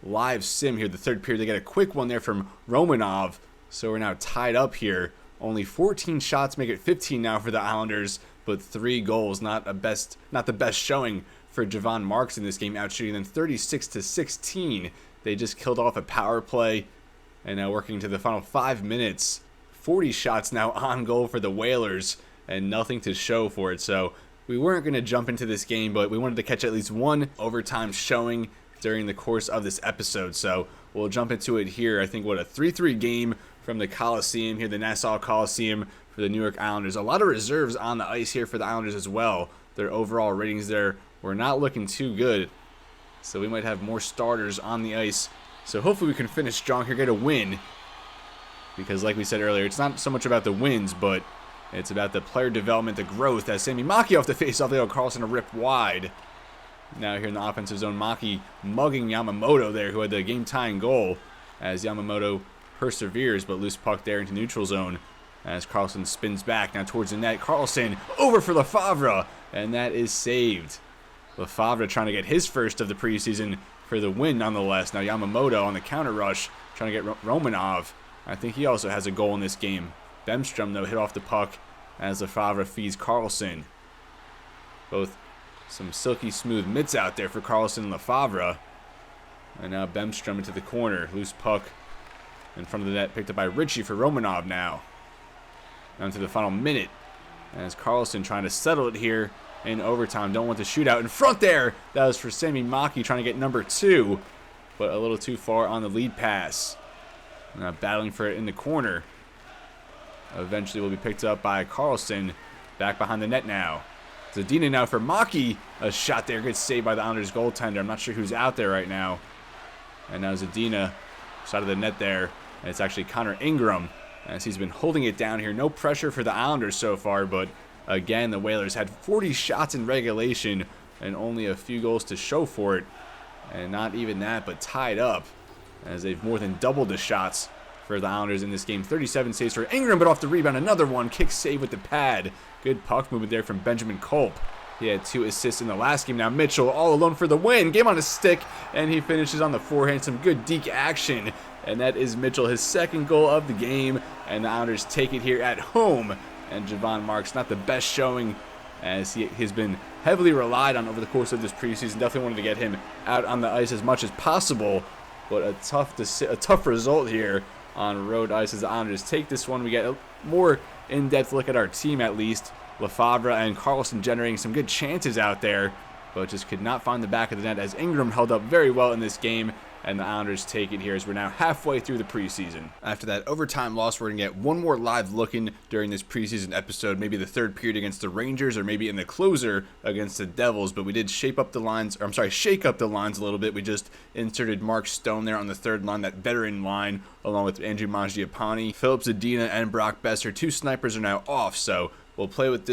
live sim here the third period. They get a quick one there from Romanov. So we're now tied up here. Only 14 shots make it 15 now for the Islanders, but 3 goals. Not the best showing for Javon Marks in this game, outshooting them 36-16. They just killed off a power play, and now working to the final 5 minutes. 40 shots now on goal for the Whalers, and nothing to show for it. So we weren't going to jump into this game, but we wanted to catch at least one overtime showing during the course of this episode. So we'll jump into it here. I think, a 3-3 game from the Coliseum here, the Nassau Coliseum for the New York Islanders. A lot of reserves on the ice here for the Islanders as well. Their overall ratings there were not looking too good, so we might have more starters on the ice. So hopefully we can finish strong here, get a win, because like we said earlier, it's not so much about the wins, but it's about the player development, the growth. As Sami Maki off the face-off, Leo Carlsson a rip wide. Now here in the offensive zone, Maki mugging Yamamoto there, who had the game-tying goal, as Yamamoto perseveres, but loose puck there into neutral zone as Carlsson spins back now towards the net. Carlsson over for Lefebvre, and that is saved. Lefebvre trying to get his first of the preseason for the win nonetheless. Now Yamamoto on the counter rush trying to get Romanov. I think he also has a goal in this game. Bemstrom, though, hit off the puck as Lefebvre feeds Carlsson. Both some silky smooth mitts out there for Carlsson and Lefebvre. And now Bemstrom into the corner. Loose puck in front of the net, picked up by Ritchie for Romanov now. Down to the final minute as Carlsson trying to settle it here in overtime. Don't want the shootout in front there. That was for Sami Maki trying to get number 2, but a little too far on the lead pass. Now battling for it in the corner. Eventually will be picked up by Carlsson. Back behind the net now. Zadina now for Maki. A shot there. Good save by the Islanders goaltender. I'm not sure who's out there right now. And now Zadina, side of the net there. And it's actually Connor Ingram, as he's been holding it down here. No pressure for the Islanders so far, but again, the Whalers had 40 shots in regulation and only a few goals to show for it. And not even that, but tied up, as they've more than doubled the shots for the Islanders in this game. 37 saves for Ingram, but off the rebound, another one. Kick save with the pad. Good puck movement there from Benjamin Culp. He had 2 assists in the last game. Now Mitchell all alone for the win. Game on his stick, and he finishes on the forehand. Some good deke action. And that is Mitchell, his 2nd goal of the game. And the Islanders take it here at home. And Javon Marks, not the best showing, as he has been heavily relied on over the course of this preseason. Definitely wanted to get him out on the ice as much as possible. But a tough result here on road ice as the Islanders take this one. We get a more in-depth look at our team at least. Lefebvre and Carlsson generating some good chances out there, but just could not find the back of the net as Ingram held up very well in this game. and the Islanders take it here as we're now halfway through the preseason. After that overtime loss, we're going to get one more live look-in during this preseason episode, maybe the third period against the Rangers or maybe in the closer against the Devils, but we did shake up the lines a little bit. We just inserted Mark Stone there on the third line, that veteran line, along with Andrew Mangiapane. Philip Zadina and Brock Besser, two snipers, are now off, so we'll play with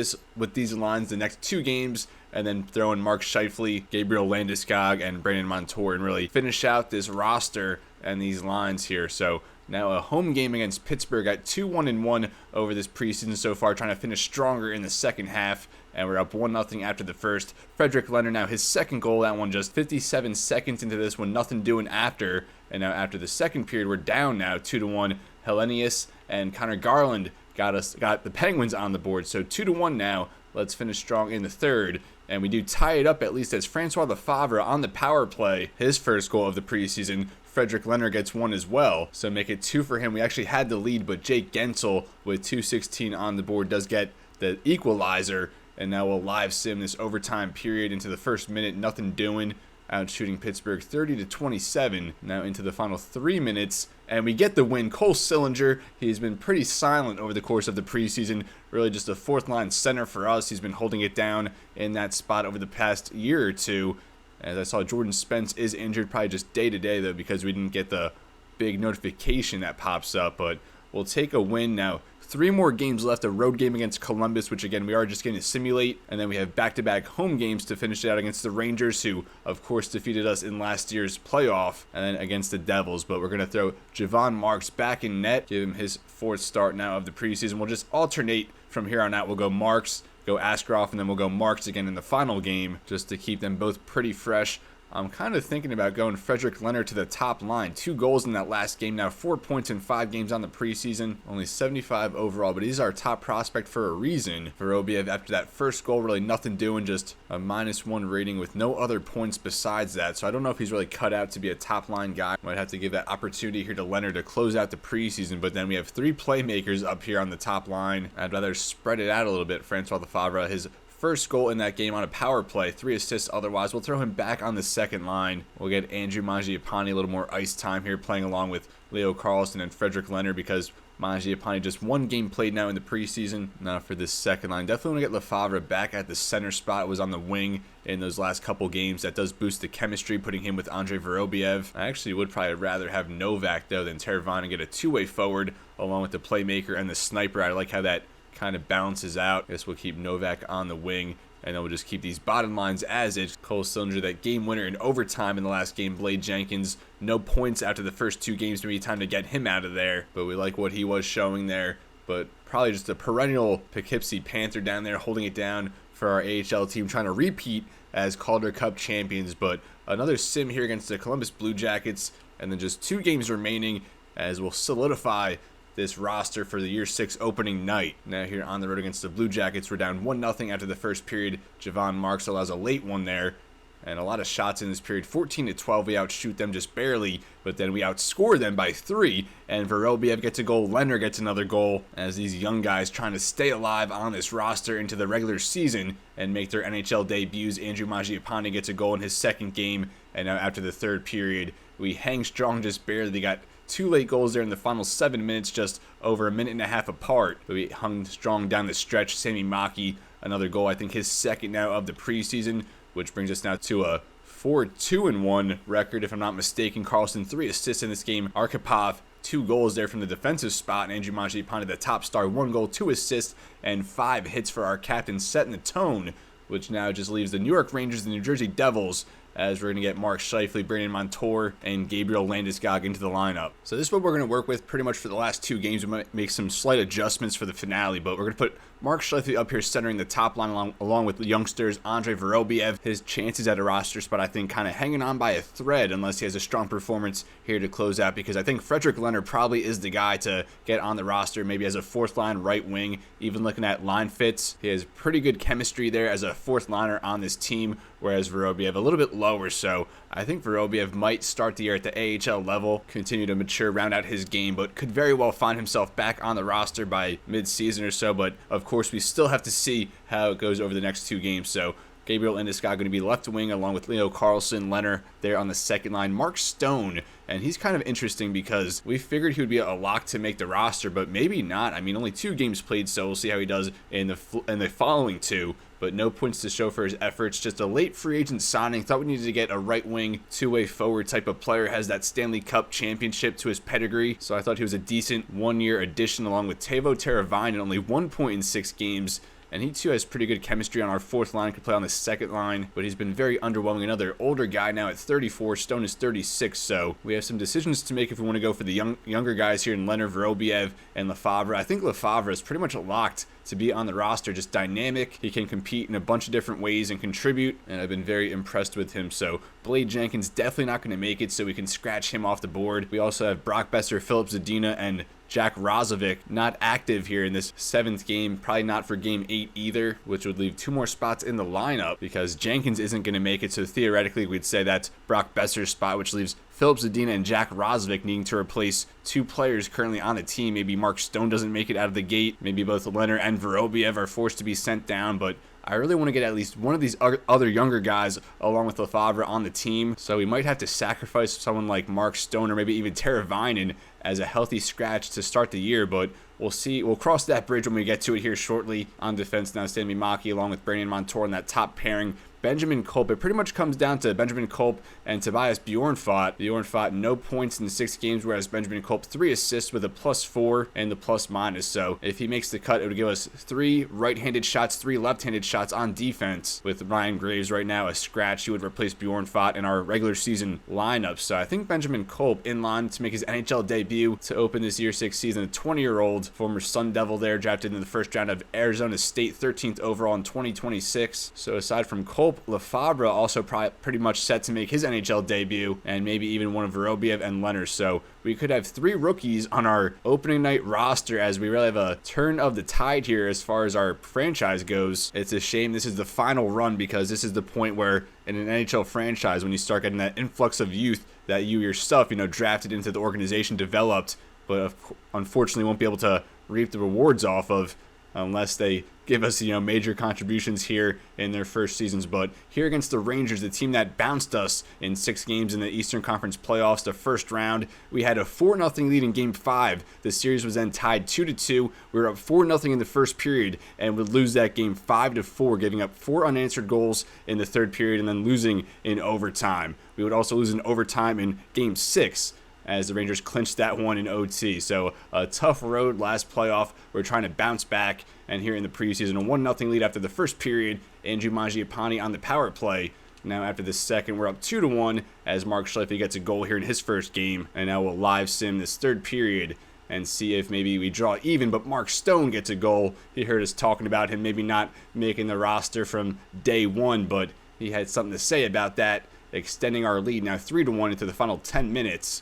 these lines the next 2 games, and then throw in Mark Scheifele, Gabriel Landeskog, and Brandon Montour, and really finish out this roster and these lines here. So now a home game against Pittsburgh at 2-1-1 over this preseason so far, trying to finish stronger in the second half, and we're up 1-0 after the first. Frederick Leonard now his second goal, that one just 57 seconds into this one, nothing doing after, and now after the second period we're down now 2-1. Hellenius and Connor Garland got the Penguins on the board, so 2-1 now. Let's finish strong in the third, and we do tie it up at least as Francois Lefebvre on the power play, his first goal of the preseason. Frederick Leonard gets one as well, so make it 2 for him. We actually had the lead, but Jake Gensel with 2:16 on the board does get the equalizer, and now we'll live sim this overtime period into the first minute, nothing doing, out shooting Pittsburgh 30-27. Now into the final 3 minutes, and we get the win. Cole Sillinger, he's been pretty silent over the course of the preseason, really just a fourth line center for us. He's been holding it down in that spot over the past year or two. As I saw, Jordan Spence is injured, probably just day to day though, because we didn't get the big notification that pops up, but we'll take a win now. 3 more games left, a road game against Columbus, which again we are just going to simulate, and then we have back-to-back home games to finish it out against the Rangers, who of course defeated us in last year's playoff, and then against the Devils. But we're going to throw Javon Marks back in net, give him his 4th start now of the preseason. We'll just alternate from here on out. We'll go Marks, go Askarov, and then we'll go Marks again in the final game, just to keep them both pretty fresh. I'm kind of thinking about going Frederick Leonard to the top line. 2 goals in that last game now, 4 points in 5 games on the preseason, only 75 overall, but he's our top prospect for a reason. Vorobiev, after that first goal, really nothing doing, just a -1 rating with no other points besides that. So I don't know if he's really cut out to be a top line guy. Might have to give that opportunity here to Leonard to close out the preseason, but then we have 3 playmakers up here on the top line. I'd rather spread it out a little bit. Francois Lefebvre, his first goal in that game on a power play, 3 assists otherwise. We'll throw him back on the second line. We'll get Andrew Mangiapane a little more ice time here, playing along with Leo Carlsson and Frederick Leonard, because Mangiapane just 1 game played now in the preseason. Now for this second line, definitely want to get Lefebvre back at the center spot. It was on the wing in those last couple games. That does boost the chemistry, putting him with Andrei Vorobiev. I actually would probably rather have Novak though than Teravainen, and get a 2-way forward along with the playmaker and the sniper. I like how that kind of balances out. I guess we'll keep Novak on the wing, and then we'll just keep these bottom lines as is. Cole Sillinger, that game winner in overtime in the last game. Blade Jenkins, no points after the first 2 games. Maybe time to get him out of there, but we like what he was showing there. But probably just a perennial Poughkeepsie Panther down there holding it down for our AHL team, trying to repeat as Calder Cup champions. But another sim here against the Columbus Blue Jackets, and then just 2 games remaining as we'll solidify this roster for the year 6 opening night. Now here on the road against the Blue Jackets, we're down 1-0 after the first period. Javon Marks allows a late one there, and a lot of shots in this period. 14-12, we outshoot them just barely, but then we outscore them by 3, and Vorobiev gets a goal, Leonard gets another goal, as these young guys trying to stay alive on this roster into the regular season and make their NHL debuts. Andrew Mangiapane gets a goal in his 2nd game, and now after the 3rd period, we hang strong just barely. They got 2 late goals there in the final 7 minutes, just over a minute and a half apart, but we hung strong down the stretch. Sami Maki, another goal, I think his 2nd now of the preseason, which brings us now to a 4-2-1 record, if I'm not mistaken. Carlson, 3 assists in this game. Arkhipov, 2 goals there from the defensive spot, and Andrew Mangiapane, the top star, 1 goal, 2 assists, and 5 hits for our captain, setting the tone, which now just leaves the New York Rangers and the New Jersey Devils, as we're going to get Mark Scheifele, Brandon Montour, and Gabriel Landeskog into the lineup. So this is what we're going to work with pretty much for the last 2 games. We might make some slight adjustments for the finale, but we're going to put Mark Scheifele up here centering the top line along with the youngsters. Andrei Vorobiev, his chances at a roster spot, I think, kind of hanging on by a thread unless he has a strong performance here to close out, because I think Frederick Leonard probably is the guy to get on the roster, maybe as a 4th line right wing. Even looking at line fits, he has pretty good chemistry there as a 4th liner on this team, whereas Vorobiev a little bit lower. So I think Vorobiev might start the year at the AHL level, continue to mature, round out his game, but could very well find himself back on the roster by mid-season or so. But of course, we still have to see how it goes over the next 2 games. So Gabriel Landeskog going to be left wing along with Leo Carlson, Leonard there on the second line. Mark Stone, and he's kind of interesting because we figured he would be a lock to make the roster, but maybe not. I mean, only 2 games played, so we'll see how he does in the following 2. But no points to show for his efforts. Just a late free agent signing. Thought we needed to get a right wing, 2-way forward type of player. Has that Stanley Cup championship to his pedigree. So I thought he was a decent 1-year addition along with Teuvo Teravainen, and only 1 point in 6 games. And he too has pretty good chemistry on our 4th line, could play on the 2nd line, but he's been very underwhelming. Another older guy now at 34, Stone is 36, so we have some decisions to make if we want to go for the younger guys here in Leonard, Vorobiev, and Lefebvre. I think Lefebvre is pretty much locked to be on the roster, just dynamic. He can compete in a bunch of different ways and contribute, and I've been very impressed with him. So Blade Jenkins definitely not going to make it, so we can scratch him off the board. We also have Brock Besser, Filip Zadina, and Jack Roslovic not active here in this 7th game, probably not for game 8 either, which would leave 2 more spots in the lineup because Jenkins isn't going to make it. So theoretically, we'd say that's Brock Besser's spot, which leaves Filip Zadina and Jack Roslovic needing to replace 2 players currently on the team. Maybe Mark Stone doesn't make it out of the gate. Maybe both Leonard and Vorobiev are forced to be sent down, but I really want to get at least one of these other younger guys along with Lefebvre on the team. So we might have to sacrifice someone like Mark Stone or maybe even Teravainen as a healthy scratch to start the year, but we'll see. We'll cross that bridge when we get to it here shortly. On defense now, Stanley Maki along with Brandon Montour in that top pairing. Benjamin Kolp. It pretty much comes down to Benjamin Kolp and Tobias Bjornfot. Bjornfot, no points in 6 games, whereas Benjamin Kolp, 3 assists with a +4 and the +-. So if he makes the cut, it would give us 3 right-handed shots, 3 left-handed shots on defense. With Ryan Graves right now a scratch, he would replace Bjornfot in our regular season lineup. So I think Benjamin Kolp in line to make his NHL debut to open this year 6 season. A 20-year-old former Sun Devil there, drafted in the 1st round of Arizona State, 13th overall in 2026. So aside from Kolp, Lefebvre also pretty much set to make his NHL debut, and maybe even one of Vorobiev and Leonard. So we could have 3 rookies on our opening night roster as we really have a turn of the tide here as far as our franchise goes. It's a shame this is the final run because this is the point where in an NHL franchise, when you start getting that influx of youth that you yourself, drafted into the organization, developed, but unfortunately won't be able to reap the rewards off of unless they give us, major contributions here in their first seasons. But here against the Rangers, the team that bounced us in 6 games in the Eastern Conference Playoffs, the 1st round, we had a 4-0 lead in Game 5. The series was then tied 2-2. We were up 4-0 in the first period and would lose that game 5-4, giving up 4 unanswered goals in the 3rd period and then losing in overtime. We would also lose in overtime in Game 6. As the Rangers clinched that one in OT. So a tough road last playoff. We're trying to bounce back, and here in the preseason, a 1-0 lead after the first period. Andrew Mangiapane on the power play. Now after the second, we're up 2-1 as Mark Schleife gets a goal here in his first game. And now we'll live sim this 3rd period and see if maybe we draw even, but Mark Stone gets a goal. He heard us talking about him maybe not making the roster from day 1, but he had something to say about that, extending our lead now 3-1 into the final 10 minutes.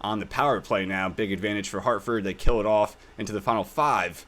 On the power play now, big advantage for Hartford. They kill it off into the final 5,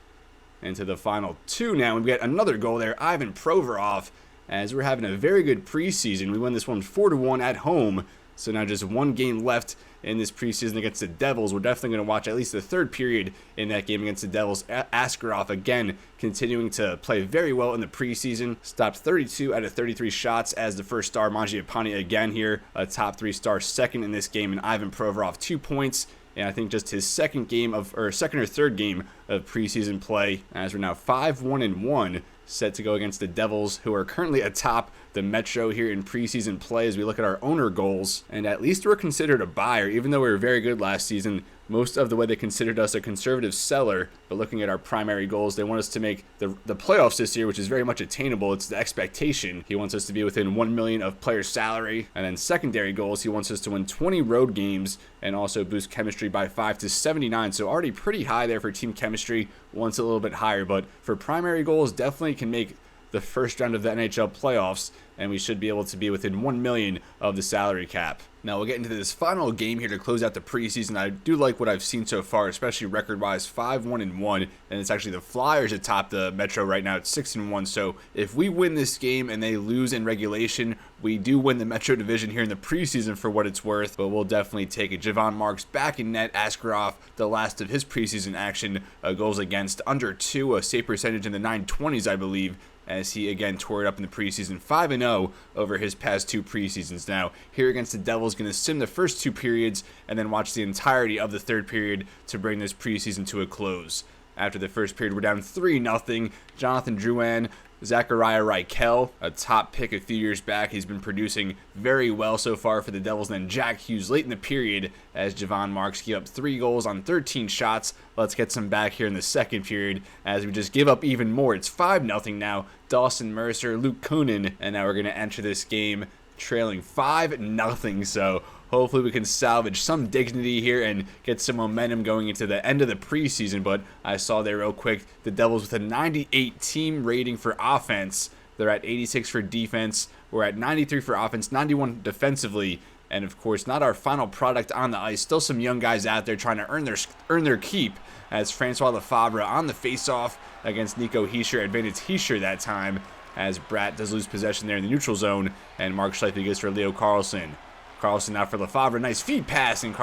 into the final 2 now. And we get another goal there, Ivan Provorov, as we're having a very good preseason. We win this one 4-1 at home. So now just 1 game left in this preseason against the Devils. We're definitely going to watch at least the 3rd period in that game against the Devils. Askarov, again, continuing to play very well in the preseason. Stopped 32 out of 33 shots as the first star. Mangiapane again here, a top 3 star, 2nd in this game. And Ivan Provorov, 2 points. And I think just his second or 3rd game of preseason play, as we're now 5-1-1, set to go against the Devils, who are currently atop the Metro here in preseason play as we look at our owner goals. And at least we're considered a buyer, even though we were very good last season. Most of the way they considered us a conservative seller, but looking at our primary goals, they want us to make the playoffs this year, which is very much attainable. It's the expectation. He wants us to be within $1 million of player salary. And then secondary goals, he wants us to win 20 road games and also boost chemistry by 5 to 79. So already pretty high there for team chemistry, wants a little bit higher, but for primary goals, definitely can make the first round of the NHL playoffs, and we should be able to be within $1 million of the salary cap. Now we'll get into this final game here to close out the preseason. I do like what I've seen so far, especially record-wise, 5-1-1, and it's actually the Flyers atop the Metro right now at 6-1. So if we win this game and they lose in regulation, we do win the Metro division here in the preseason for what it's worth, but we'll definitely take it. Javon Marks back in net. Askarov, the last of his preseason action, goals against under 2, a save percentage in the 920s, I believe. as he again tore it up in the preseason, 5-0 over his past 2 preseasons. Now, here against the Devils, going to sim the first 2 periods and then watch the entirety of the 3rd period to bring this preseason to a close. After the first period, we're down 3-0. Jonathan Drouin, Zachariah Reichel, a top pick a few years back. He's been producing very well so far for the Devils. And then Jack Hughes late in the period as Javon Marks gave up 3 goals on 13 shots. Let's get some back here in the 2nd period as we just give up even more. It's 5-0 now. Dawson Mercer, Luke Kunin, and now we're going to enter this game trailing 5-0. So hopefully we can salvage some dignity here and get some momentum going into the end of the preseason. But I saw there real quick, the Devils with a 98 team rating for offense. They're at 86 for defense. We're at 93 for offense, 91 defensively. And of course, not our final product on the ice. Still some young guys out there trying to earn their keep, as Francois Lefebvre on the faceoff against Nico Hischier. Advantage Hischier that time, as Bratt does lose possession there in the neutral zone, and Mark Scheifele goes for Leo Carlsson. Carlsson now for Lefebvre. Nice feed pass, and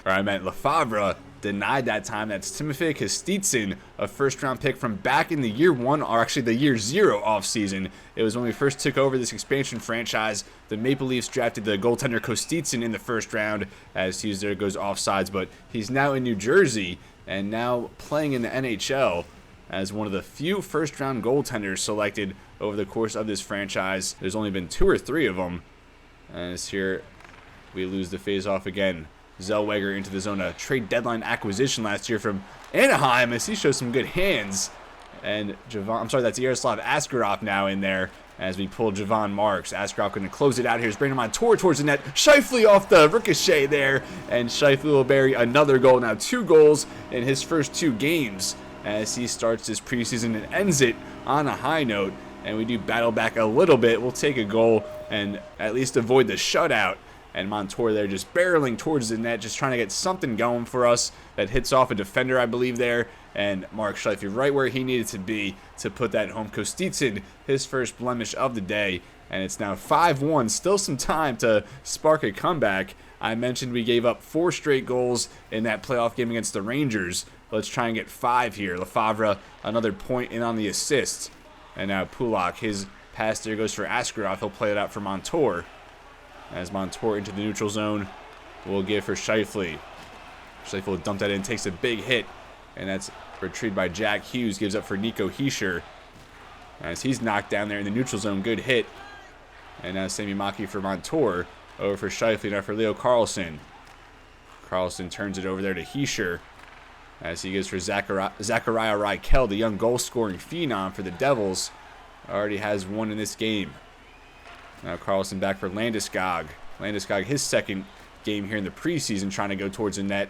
Lefebvre denied that time. That's Timofey Kostitsyn, a first-round pick from back in the year 1, or actually the year 0 offseason. It was when we first took over this expansion franchise. The Maple Leafs drafted the goaltender Kostitsyn in the 1st round, as Hughes there goes offsides, but he's now in New Jersey and now playing in the NHL as one of the few first-round goaltenders selected over the course of this franchise. There's only been 2 or 3 of them. As here we lose the face-off again. Zellweger into the zone, a trade deadline acquisition last year from Anaheim, as he shows some good hands. And that's Yaroslav Askarov now in there as we pull Javon Marks. Askarov going to close it out here. He's bringing him on towards the net. Scheifele off the ricochet there, and Scheifele will bury another goal. Now 2 goals in his first 2 games as he starts this preseason and ends it on a high note. And we do battle back a little bit. We'll take a goal and at least avoid the shutout. And Montour there just barreling towards the net, just trying to get something going for us. That hits off a defender, I believe, there. And Mark Scheifele right where he needed to be to put that home. Kostitsyn, his first blemish of the day. And it's now 5-1. Still some time to spark a comeback. I mentioned we gave up 4 straight goals in that playoff game against the Rangers. Let's try and get 5 here. Lefebvre, another point in on the assist. And now Pulak, his pass there goes for Askarov. He'll play it out for Montour. As Montour into the neutral zone, will give for Scheifele. Scheifele will dump that in, takes a big hit, and that's retrieved by Jack Hughes. Gives up for Nico Hischier as he's knocked down there in the neutral zone. Good hit. And now Sami Maki for Montour. Over for Scheifele, now for Leo Carlsson. Carlsson turns it over there to Hischier as he gives for Zachariah Reichel, the young goal-scoring phenom for the Devils. Already has 1 in this game. Now Carlsson back for Landeskog. Landeskog, his 2nd game here in the preseason, trying to go towards the net.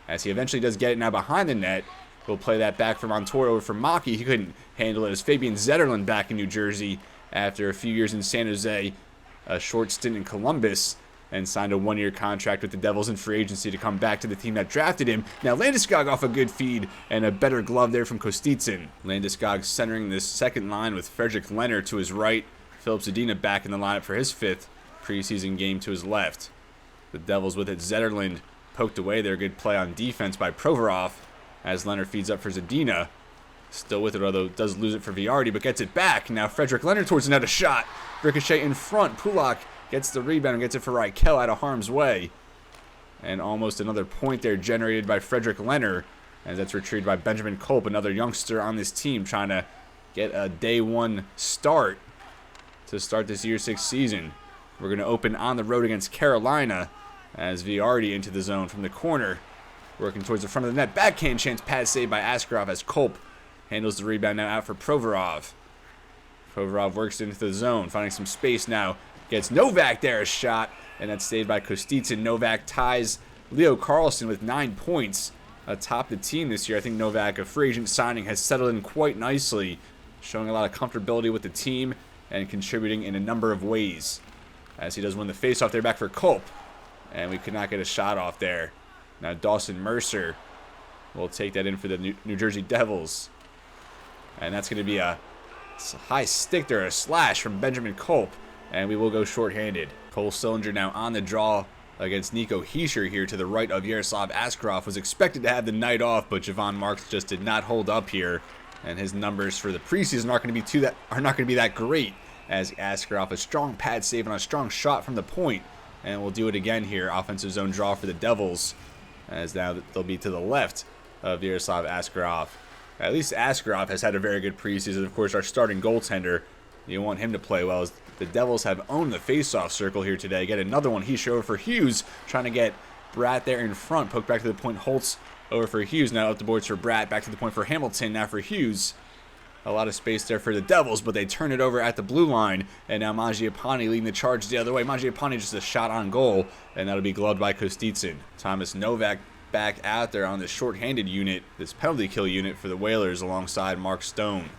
As he eventually does get it now behind the net. We'll play that back for Montour over for Maki. He couldn't handle it as Fabian Zetterlund back in New Jersey after a few years in San Jose. A short stint in Columbus. And signed a 1-year contract with the Devils in free agency to come back to the team that drafted him. Now Landeskog off a good feed and a better glove there from Kostitsyn. Landeskog centering this 2nd line with Frederick Leonard to his right. Filip Zadina back in the lineup for his 5th preseason game to his left. The Devils with it. Zetterlund poked away there. Good play on defense by Provorov as Leonard feeds up for Zadina. Still with it, although does lose it for Viardi, but gets it back. Now Frederick Leonard towards the net, a shot. Ricochet in front. Pulak gets the rebound and gets it for Reichel out of harm's way. And almost another point there generated by Frederick Leonard, as that's retrieved by Benjamin Kolb, another youngster on this team trying to get a day 1 start to start this year 6 season. We're going to open on the road against Carolina as Viardi into the zone from the corner. Working towards the front of the net. Backhand chance pass saved by Askarov as Kolb handles the rebound now out for Provorov. Provorov works into the zone, finding some space now. Gets Novak there, a shot, and that's saved by Kostitsyn. Novak ties Leo Carlsson with 9 points atop the team this year. I think Novak, a free agent signing, has settled in quite nicely, showing a lot of comfortability with the team and contributing in a number of ways. As he does win the faceoff there, back for Kolb. And we could not get a shot off there. Now Dawson Mercer will take that in for the New Jersey Devils. And that's going to be a high stick there, a slash from Benjamin Kolb. And we will go shorthanded. Cole Sillinger now on the draw against Nico Hischier here to the right of Yaroslav Askarov. Was expected to have the night off, but Javon Marks just did not hold up here. And his numbers for the preseason aren't going to be that great, as Askarov, a strong pad save on a strong shot from the point. And we'll do it again here. Offensive zone draw for the Devils, as now they'll be to the left of Yaroslav Askarov. At least Askarov has had a very good preseason. Of course, our starting goaltender, you want him to play well, as the Devils have owned the face-off circle here today. Get another one. He's over for Hughes, trying to get Bratt there in front. Poke back to the point. Holtz over for Hughes. Now up the boards for Bratt. Back to the point for Hamilton. Now for Hughes. A lot of space there for the Devils, but they turn it over at the blue line. And now Mangiapane leading the charge the other way. Mangiapane just a shot on goal, and that'll be gloved by Kostitsyn. Thomas Novak back out there on this shorthanded unit, this penalty kill unit for the Whalers alongside Mark Stone.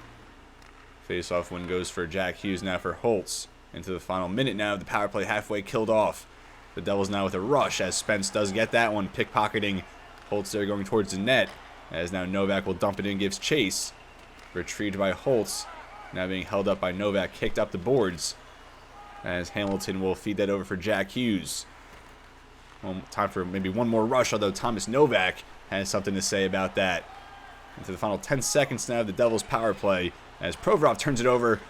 Face-off win goes for Jack Hughes, now for Holtz. Into the final minute now, the power play halfway killed off. The Devils now with a rush, as Spence does get that one, pickpocketing Holtz there going towards the net, as now Novak will dump it in, gives chase. Retrieved by Holtz, now being held up by Novak, kicked up the boards, as Hamilton will feed that over for Jack Hughes. Well, time for maybe one more rush, although Thomas Novak has something to say about that. Into the final 10 seconds now of the Devils' power play, as Provorov turns it over,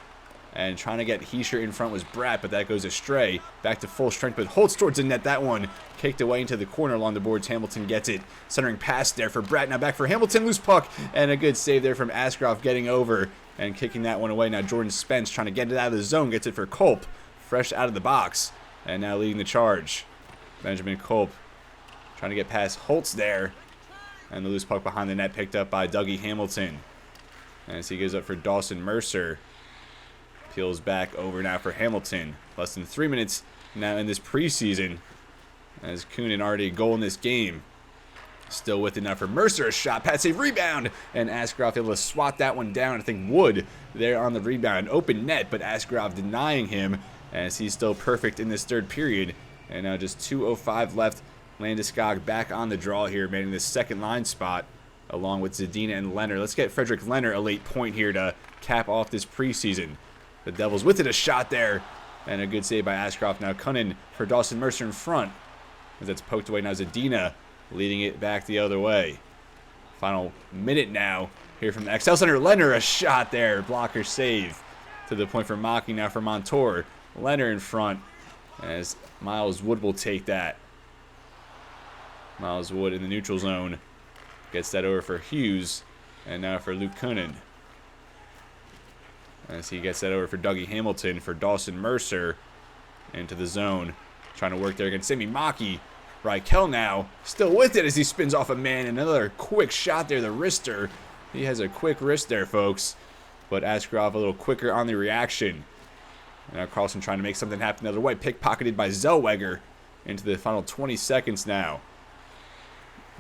and trying to get Hischier in front was Bratt, but that goes astray. Back to full strength with Holtz towards the net. That one kicked away into the corner along the boards. Hamilton gets it. Centering pass there for Bratt. Now back for Hamilton. Loose puck, and a good save there from Askarov getting over and kicking that one away. Now Jordan Spence trying to get it out of the zone. Gets it for Culp, fresh out of the box, and now leading the charge. Benjamin Culp trying to get past Holtz there, and the loose puck behind the net picked up by Dougie Hamilton, as he gives up for Dawson Mercer. Peels back over now for Hamilton. Less than 3 minutes now in this preseason, as Kunin already a goal in this game. Still with it now for Mercer. A shot, pass, save, rebound, and Askarov able to swat that one down. I think Wood there on the rebound. Open net, but Askarov denying him, as he's still perfect in this third period. And now just 2:05 left. Landeskog back on the draw here, manning this second line spot, along with Zadina and Leonard. Let's get Frederick Leonard a late point here to cap off this preseason. The Devils with it, a shot there, and a good save by Askarov. Now Kunin for Dawson Mercer in front, as that's poked away. Now Zadina leading it back the other way. Final minute now here from the XL Center. Leonard, a shot there, blocker save to the point for Mocking. Now for Montour. Leonard in front, as Miles Wood will take that. Miles Wood in the neutral zone gets that over for Hughes, and now for Luke Kunin, as he gets that over for Dougie Hamilton for Dawson Mercer into the zone, trying to work there against Sami Maki. Reichel now still with it as he spins off a man. Another quick shot there, the wrister. He has a quick wrist there, folks, but Askarov a little quicker on the reaction. Now Carlson trying to make something happen the other way. Pickpocketed by Zellweger into the final 20 seconds now.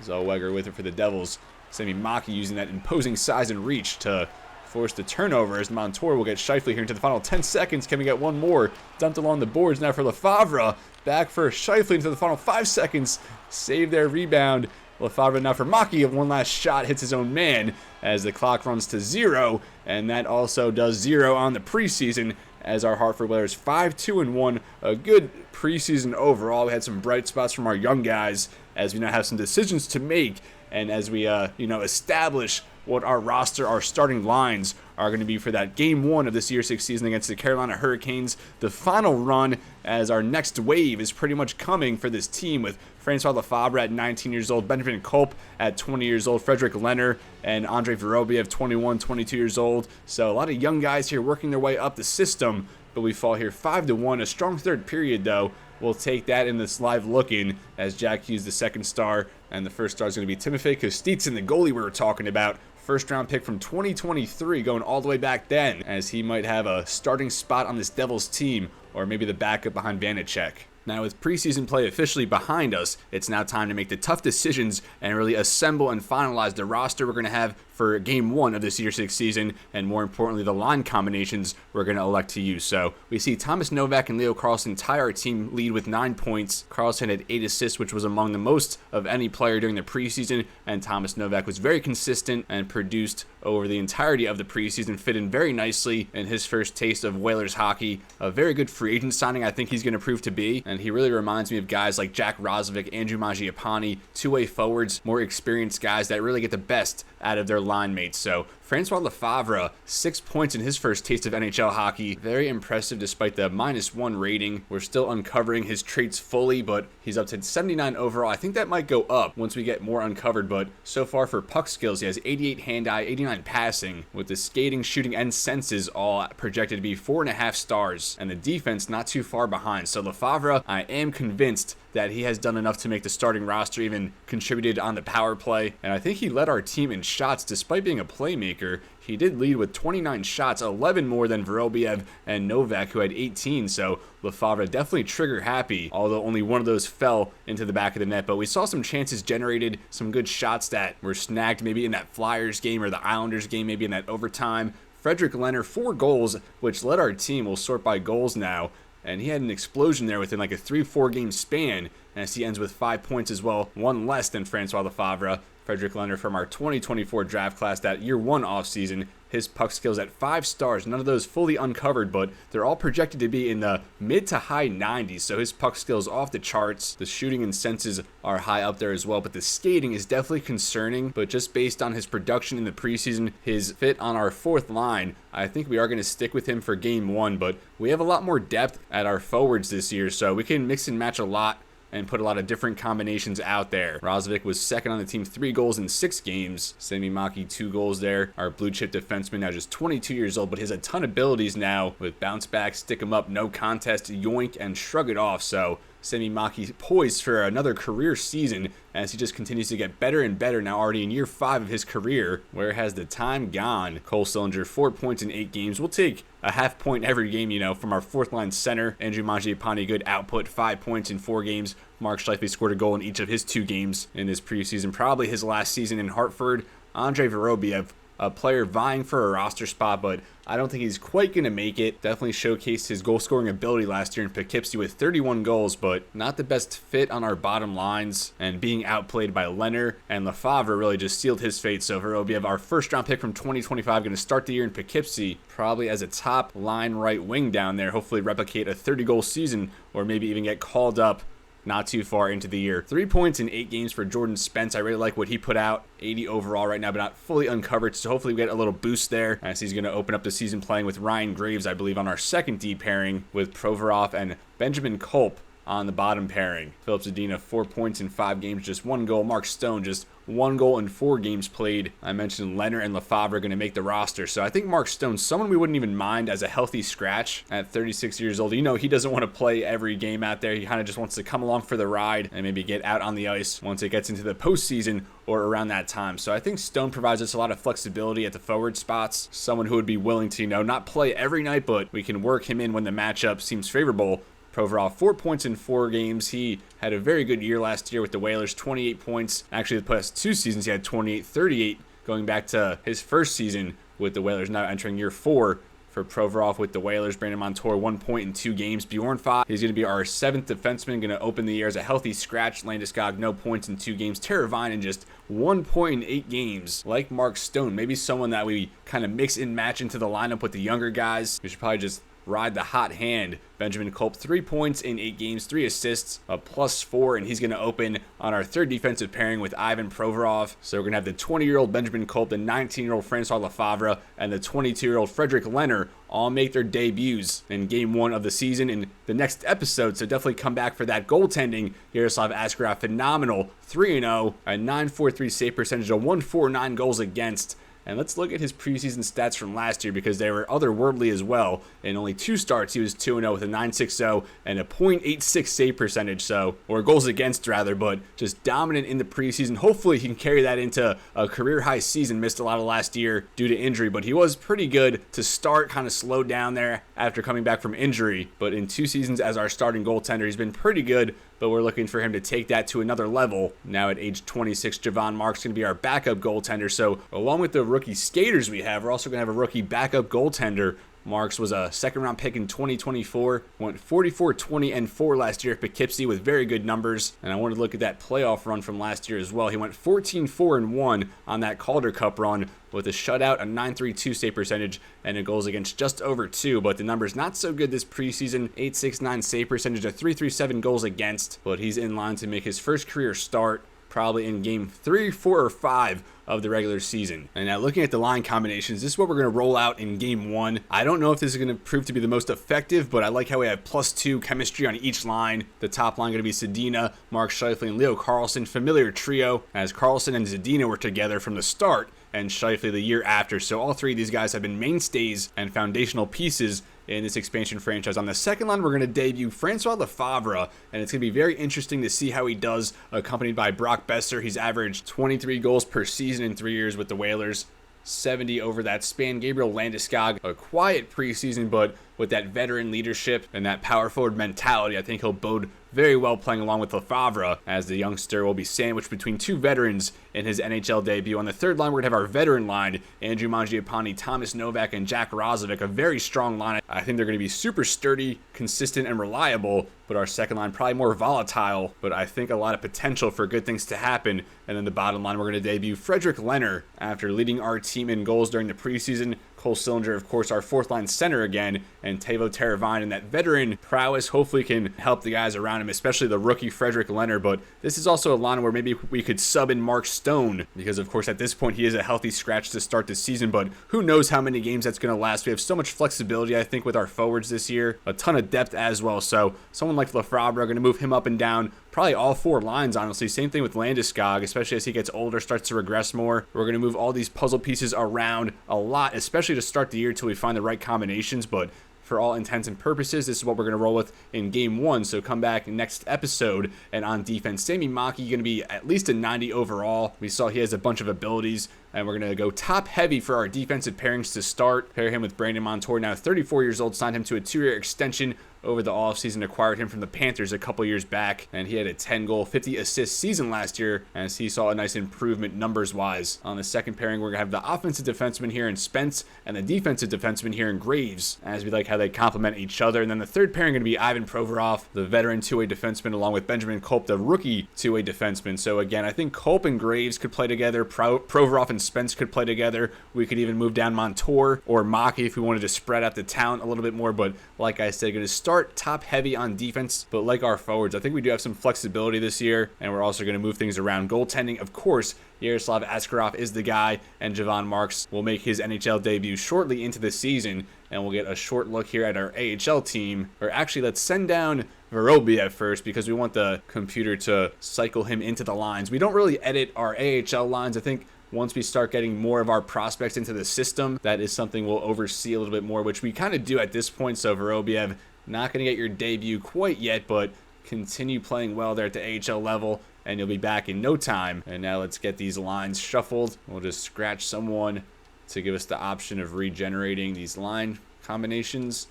Zellweger with it for the Devils. Sami Maki using that imposing size and reach to force the turnover, as Montour will get Scheifele here into the final 10 seconds. Can we get one more? Dumped along the boards now for Lefebvre. Back for Scheifele into the final 5 seconds. Save their rebound. Lefebvre now for Maki. One last shot hits his own man as the clock runs to 0. And that also does 0 on the preseason, as our Hartford Whalers 5-2-1. A good preseason overall. We had some bright spots from our young guys, as we now have some decisions to make, and as we establish what our roster, our starting lines are going to be for that Game 1 of this Year 6 season against the Carolina Hurricanes. The final run, as our next wave is pretty much coming for this team, with Francois Lefebvre at 19 years old, Benjamin Culp at 20 years old, Frederick Leonard and Andre Vorobiev 21, 22 years old. So a lot of young guys here working their way up the system, but we fall here 5-1. A strong third period, though. We'll take that in this live look-in, as Jack Hughes, the second star, and the first star is going to be Timofey Kostitsyn, the goalie we were talking about. First-round pick from 2023, going all the way back then, as he might have a starting spot on this Devils team, or maybe the backup behind Vanacek. Now, with preseason play officially behind us, it's now time to make the tough decisions and really assemble and finalize the roster we're going to have for Game 1 of this Year 6 season, and more importantly, the line combinations we're going to elect to use. So we see Thomas Novak and Leo Carlson tie our team lead with 9 points. Carlson had 8 assists, which was among the most of any player during the preseason, and Thomas Novak was very consistent and produced over the entirety of the preseason, fit in very nicely in his first taste of Whalers hockey. A very good free agent signing, I think he's going to prove to be, and and he really reminds me of guys like Jack Roslovic, Andrew Mangiapane, two-way forwards, more experienced guys that really get the best out of their line mates. So Francois Lefebvre, 6 points in his first taste of NHL hockey. Very impressive despite the -1 rating. We're still uncovering his traits fully, but he's up to 79 overall. I think that might go up once we get more uncovered, but so far for puck skills, he has 88 hand-eye, 89 passing, with the skating, shooting, and senses all projected to be 4.5 stars, and the defense not too far behind. So Lefebvre, I am convinced that he has done enough to make the starting roster, even contributed on the power play, and I think he led our team in shots despite being a playmaker. He did lead with 29 shots, 11 more than Vorobiev and Novak, who had 18, so Lefebvre definitely trigger happy, although only one of those fell into the back of the net. But we saw some chances generated, some good shots that were snagged maybe in that Flyers game or the Islanders game, maybe in that overtime. Frederick Leonard, 4 goals, which led our team. We'll sort by goals now. And he had an explosion there within like a 3-4 game span, as he ends with 5 points as well, one less than Francois Lefebvre. Frederick Leonard from our 2024 draft class, that year 1 offseason. His puck skills at 5 stars, none of those fully uncovered, but they're all projected to be in the mid to high 90s, so his puck skills off the charts. The shooting and senses are high up there as well, but the skating is definitely concerning. But just based on his production in the preseason, his fit on our 4th line, I think we are going to stick with him for game 1, but we have a lot more depth at our forwards this year, so we can mix and match a lot and put a lot of different combinations out there. Roslovic was second on the team, 3 goals in 6 games. Sami Maki, 2 goals there. Our blue chip defenseman, now just 22 years old, but has a ton of abilities now with bounce back, stick him up, no contest, yoink, and shrug it off. So Sami Maki poised for another career season as he just continues to get better and better, now already in year 5 of his career. Where has the time gone? Cole Sillinger, 4 points in 8 games. We'll take a half point every game, from our 4th line center. Andrew Mangiapane, good output, 5 points in 4 games. Mark Scheifele scored a goal in each of his 2 games in this preseason, probably his last season in Hartford. Andrei Vorobiev, a player vying for a roster spot, but I don't think he's quite going to make it. Definitely showcased his goal-scoring ability last year in Poughkeepsie with 31 goals, but not the best fit on our bottom lines, and being outplayed by Leonard and Lefebvre really just sealed his fate. So Vorobiev, our first-round pick from 2025, going to start the year in Poughkeepsie, probably as a top line right wing down there, hopefully replicate a 30-goal season, or maybe even get called up not too far into the year. 3 points in 8 games for Jordan Spence. I really like what he put out. 80 overall right now, but not fully uncovered, so hopefully we get a little boost there, as he's going to open up the season playing with Ryan Graves, I believe, on our second D pairing, with Provorov and Benjamin Culp on the bottom pairing. Philip Zadina, 4 points in 5 games, just 1 goal. Mark Stone, just 1 goal in 4 games played. I mentioned Leonard and Lefebvre are going to make the roster, so I think Mark Stone's someone we wouldn't even mind as a healthy scratch at 36 years old. He doesn't want to play every game out there. He kind of just wants to come along for the ride and maybe get out on the ice once it gets into the postseason or around that time. So I think Stone provides us a lot of flexibility at the forward spots. Someone who would be willing to, not play every night, but we can work him in when the matchup seems favorable. Provorov, 4 points in 4 games. He had a very good year last year with the Whalers, 28 points. Actually, the past 2 seasons, he had 28, 38, going back to his first season with the Whalers, now entering year 4 for Provorov with the Whalers. Brandon Montour, 1 point in 2 games. Bjorn Fott, he's going to be our 7th defenseman, going to open the year as a healthy scratch. Landeskog, no points in 2 games. Teravainen, just 1 point in 8 games. Like Mark Stone, maybe someone that we kind of mix and match into the lineup with the younger guys. We should probably just ride the hot hand. Benjamin Culp, 3 points in 8 games, 3 assists, a +4, and he's going to open on our 3rd defensive pairing with Ivan Provorov. So we're going to have the 20-year-old Benjamin Culp, the 19-year-old Francois Lefebvre, and the 22-year-old Frederick Leonard all make their debuts in Game 1 of the season in the next episode. So definitely come back for that. Goaltending, Yaroslav Askarov, phenomenal, 3-0, a .943 save percentage, a .149 goals against. And let's look at his preseason stats from last year, because they were otherworldly as well. In only 2 starts, he was 2-0 with a .960 and a .866 save percentage, or goals against rather, but just dominant in the preseason. Hopefully he can carry that into a career-high season. Missed a lot of last year due to injury, but he was pretty good to start, kind of slowed down there after coming back from injury. But in 2 seasons as our starting goaltender, he's been pretty good, but we're looking for him to take that to another level. Now at age 26, Javon Mark's going to be our backup goaltender. So along with the rookie skaters we have, we're also going to have a rookie backup goaltender. Marks was a second-round pick in 2024, went 44, 20, and 4 last year at Poughkeepsie with very good numbers. And I wanted to look at that playoff run from last year as well. He went 14, 4, and 1 on that Calder Cup run with a shutout, a .932 save percentage, and a goals against just over 2. But the numbers not so good this preseason. .869 save percentage, a .337 goals against. But he's in line to make his first career start, probably in game 3, 4, or 5 of the regular season. And now looking at the line combinations, this is what we're going to roll out in game 1. I don't know if this is going to prove to be the most effective, but I like how we have +2 chemistry on each line. The top line going to be Zadina, Mark Scheifele, and Leo Carlsson, familiar trio, as Carlsson and Zadina were together from the start, and Scheifele the year after. So all three of these guys have been mainstays and foundational pieces in this expansion franchise. On the second line, we're going to debut Francois Lefebvre, and it's going to be very interesting to see how he does, accompanied by Brock Besser. He's averaged 23 goals per season in 3 years with the Whalers, 70 over that span. Gabriel Landeskog, a quiet preseason, but with that veteran leadership and that power forward mentality, I think he'll bode very well playing along with Lefebvre, as the youngster will be sandwiched between two veterans in his NHL debut. On the third line, we're going to have our veteran line, Andrew Mangiapane, Thomas Novak, and Jack Rozovic, a very strong line. I think they're going to be super sturdy, consistent, and reliable, but our second line probably more volatile, but I think a lot of potential for good things to happen. And then the bottom line, we're going to debut Frederick Leonard after leading our team in goals during the preseason. Cole Sillinger, of course, our fourth line center again, and Teuvo Teravainen, and that veteran prowess hopefully can help the guys around him, especially the rookie Frederick Leonard. But this is also a line where maybe we could sub in Mark Stone, because of course at this point he is a healthy scratch to start the season, but who knows how many games that's going to last. We have so much flexibility, I think, with our forwards this year, a ton of depth as well. So someone like Lefebvre, going to move him up and down probably all four lines, honestly. Same thing with Landeskog, especially as he gets older, starts to regress more. We're going to move all these puzzle pieces around a lot, especially to start the year till we find the right combinations. But for all intents and purposes, this is what we're going to roll with in game 1. So come back next episode. And on defense, Sami Maki going to be at least a 90 overall. We saw he has a bunch of abilities, and we're going to go top heavy for our defensive pairings to start. Pair him with Brandon Montour, now 34 years old, signed him to a 2-year extension over the offseason, acquired him from the Panthers a couple years back, and he had a 10-goal, 50-assist season last year, as he saw a nice improvement numbers-wise. On the second pairing, we're going to have the offensive defenseman here in Spence and the defensive defenseman here in Graves, as we like how they complement each other. And then the third pairing going to be Ivan Provorov, the veteran two-way defenseman, along with Benjamin Kolp, the rookie two-way defenseman. So again, I think Kolp and Graves could play together, Provorov and Spence could play together. We could even move down Montour or Maki if we wanted to spread out the talent a little bit more, but like I said, going to start top heavy on defense. But like our forwards, I think we do have some flexibility this year, and we're also going to move things around. Goaltending, of course, Yaroslav Askarov is the guy, and Javon Marks will make his NHL debut shortly into the season, and we'll get a short look here at our AHL team. Or actually, let's send down Vorobiev first, because we want the computer to cycle him into the lines. We don't really edit our AHL lines. I think once we start getting more of our prospects into the system, that is something we'll oversee a little bit more, which we kind of do at this point. So Vorobiev, not going to get your debut quite yet, but continue playing well there at the AHL level, and you'll be back in no time. And now let's get these lines shuffled. We'll just scratch someone to give us the option of regenerating these line combinations.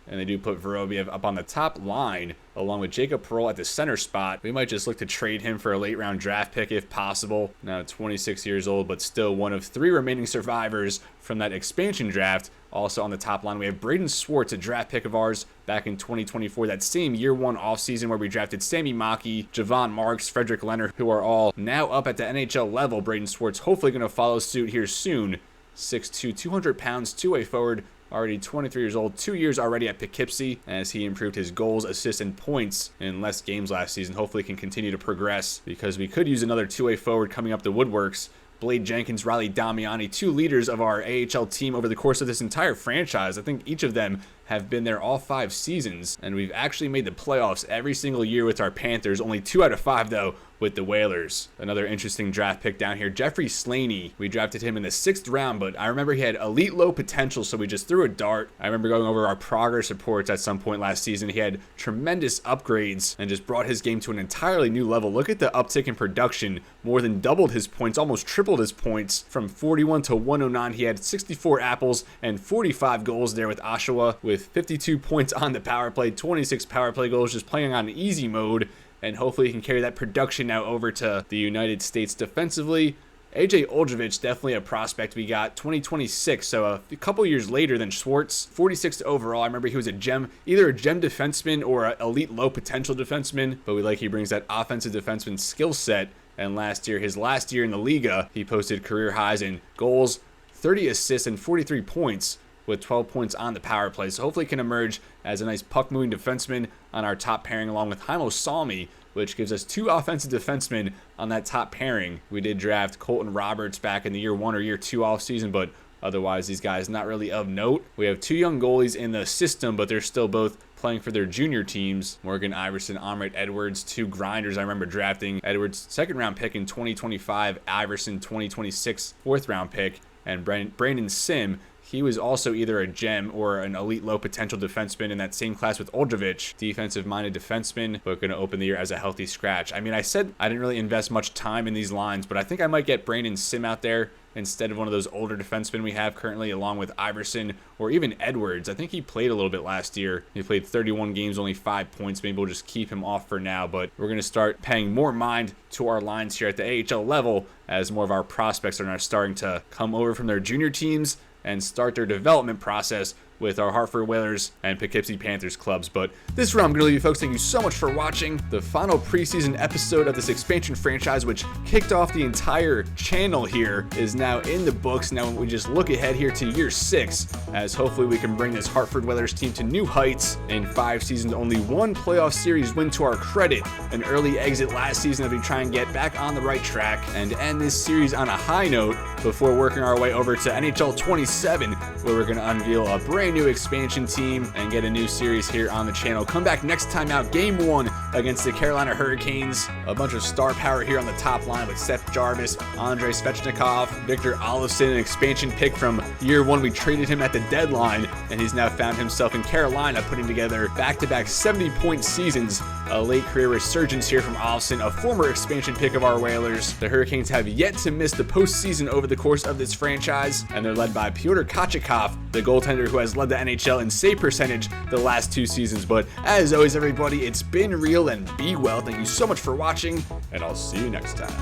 And they do put Vorobiev up on the top line, along with Jacob Perreault at the center spot. We might just look to trade him for a late-round draft pick if possible. Now 26 years old, but still one of 3 remaining survivors from that expansion draft. Also on the top line, we have Braden Swartz, a draft pick of ours back in 2024, that same year 1 offseason where we drafted Sami Maki, Javon Marks, Frederick Leonard, who are all now up at the NHL level. Braden Swartz hopefully going to follow suit here soon. 6'2", 200 pounds, two-way forward, already 23 years old, 2 years already at Poughkeepsie, as he improved his goals, assists, and points in less games last season. Hopefully can continue to progress, because we could use another two-way forward coming up the woodworks. Blade Jenkins, Riley Damiani, 2 leaders of our AHL team over the course of this entire franchise. I think each of them have been there all 5 seasons, and we've actually made the playoffs every single year with our Panthers. Only 2 out of 5, though, with the Whalers. Another interesting draft pick down here, Jeffrey Slaney. We drafted him in the 6th round, but I remember he had elite low potential, so we just threw a dart. I remember going over our progress reports at some point last season. He had tremendous upgrades and just brought his game to an entirely new level. Look at the uptick in production. More than doubled his points, almost tripled his points. From 41 to 109, he had 64 apples and 45 goals there with Oshawa, with 52 points on the power play, 26 power play goals, just playing on easy mode. And hopefully he can carry that production now over to the United States defensively. AJ Oljovich, definitely a prospect we got 2026, so a couple years later than Schwartz. 46th overall. I remember he was either a gem defenseman or an elite low potential defenseman, but we like he brings that offensive defenseman skill set. And last year, his last year in the Liga, he posted career highs in goals, 30 assists, and 43 points, with 12 points on the power play. So hopefully can emerge as a nice puck-moving defenseman on our top pairing, along with Heimo Salmi, which gives us 2 offensive defensemen on that top pairing. We did draft Colton Roberts back in the year 1 or year 2 offseason, but otherwise these guys not really of note. We have 2 young goalies in the system, but they're still both playing for their junior teams. Morgan Iverson, Amrit Edwards, 2 grinders. I remember drafting Edwards' 2nd round pick in 2025, Iverson 2026 4th round pick, and Brandon Sim. He was also either a gem or an elite low potential defenseman in that same class with Oljovich. Defensive-minded defenseman, but going to open the year as a healthy scratch. I mean, I said I didn't really invest much time in these lines, but I think I might get Brandon Sim out there instead of one of those older defensemen we have currently, along with Iverson or even Edwards. I think he played a little bit last year. He played 31 games, only 5 points. Maybe we'll just keep him off for now, but we're going to start paying more mind to our lines here at the AHL level as more of our prospects are now starting to come over from their junior teams and start their development process with our Hartford Whalers and Poughkeepsie Panthers clubs. But this is where I'm going to leave you folks. Thank you so much for watching the final preseason episode of this expansion franchise, which kicked off the entire channel here, is now in the books. Now we just look ahead here to year 6, as hopefully we can bring this Hartford Whalers team to new heights. In 5 seasons, only 1 playoff series win to our credit. An early exit last season as we try and get back on the right track and end this series on a high note before working our way over to NHL 27, where we're going to unveil a brand new expansion team and get a new series here on the channel. Come back next time out, game 1 against the Carolina Hurricanes. A bunch of star power here on the top line with Seth Jarvis, Andrei Svechnikov, Victor Olofsson, an expansion pick from year 1. We traded him at the deadline, and he's now found himself in Carolina, putting together back-to-back 70-point seasons. A late career resurgence here from Olofsson, a former expansion pick of our Whalers. The Hurricanes have yet to miss the postseason over the course of this franchise, and they're led by Pyotr Kochetkov, the goaltender who has led the NHL in save percentage the last 2 seasons. But as always, everybody, it's been real and be well. Thank you so much for watching, and I'll see you next time.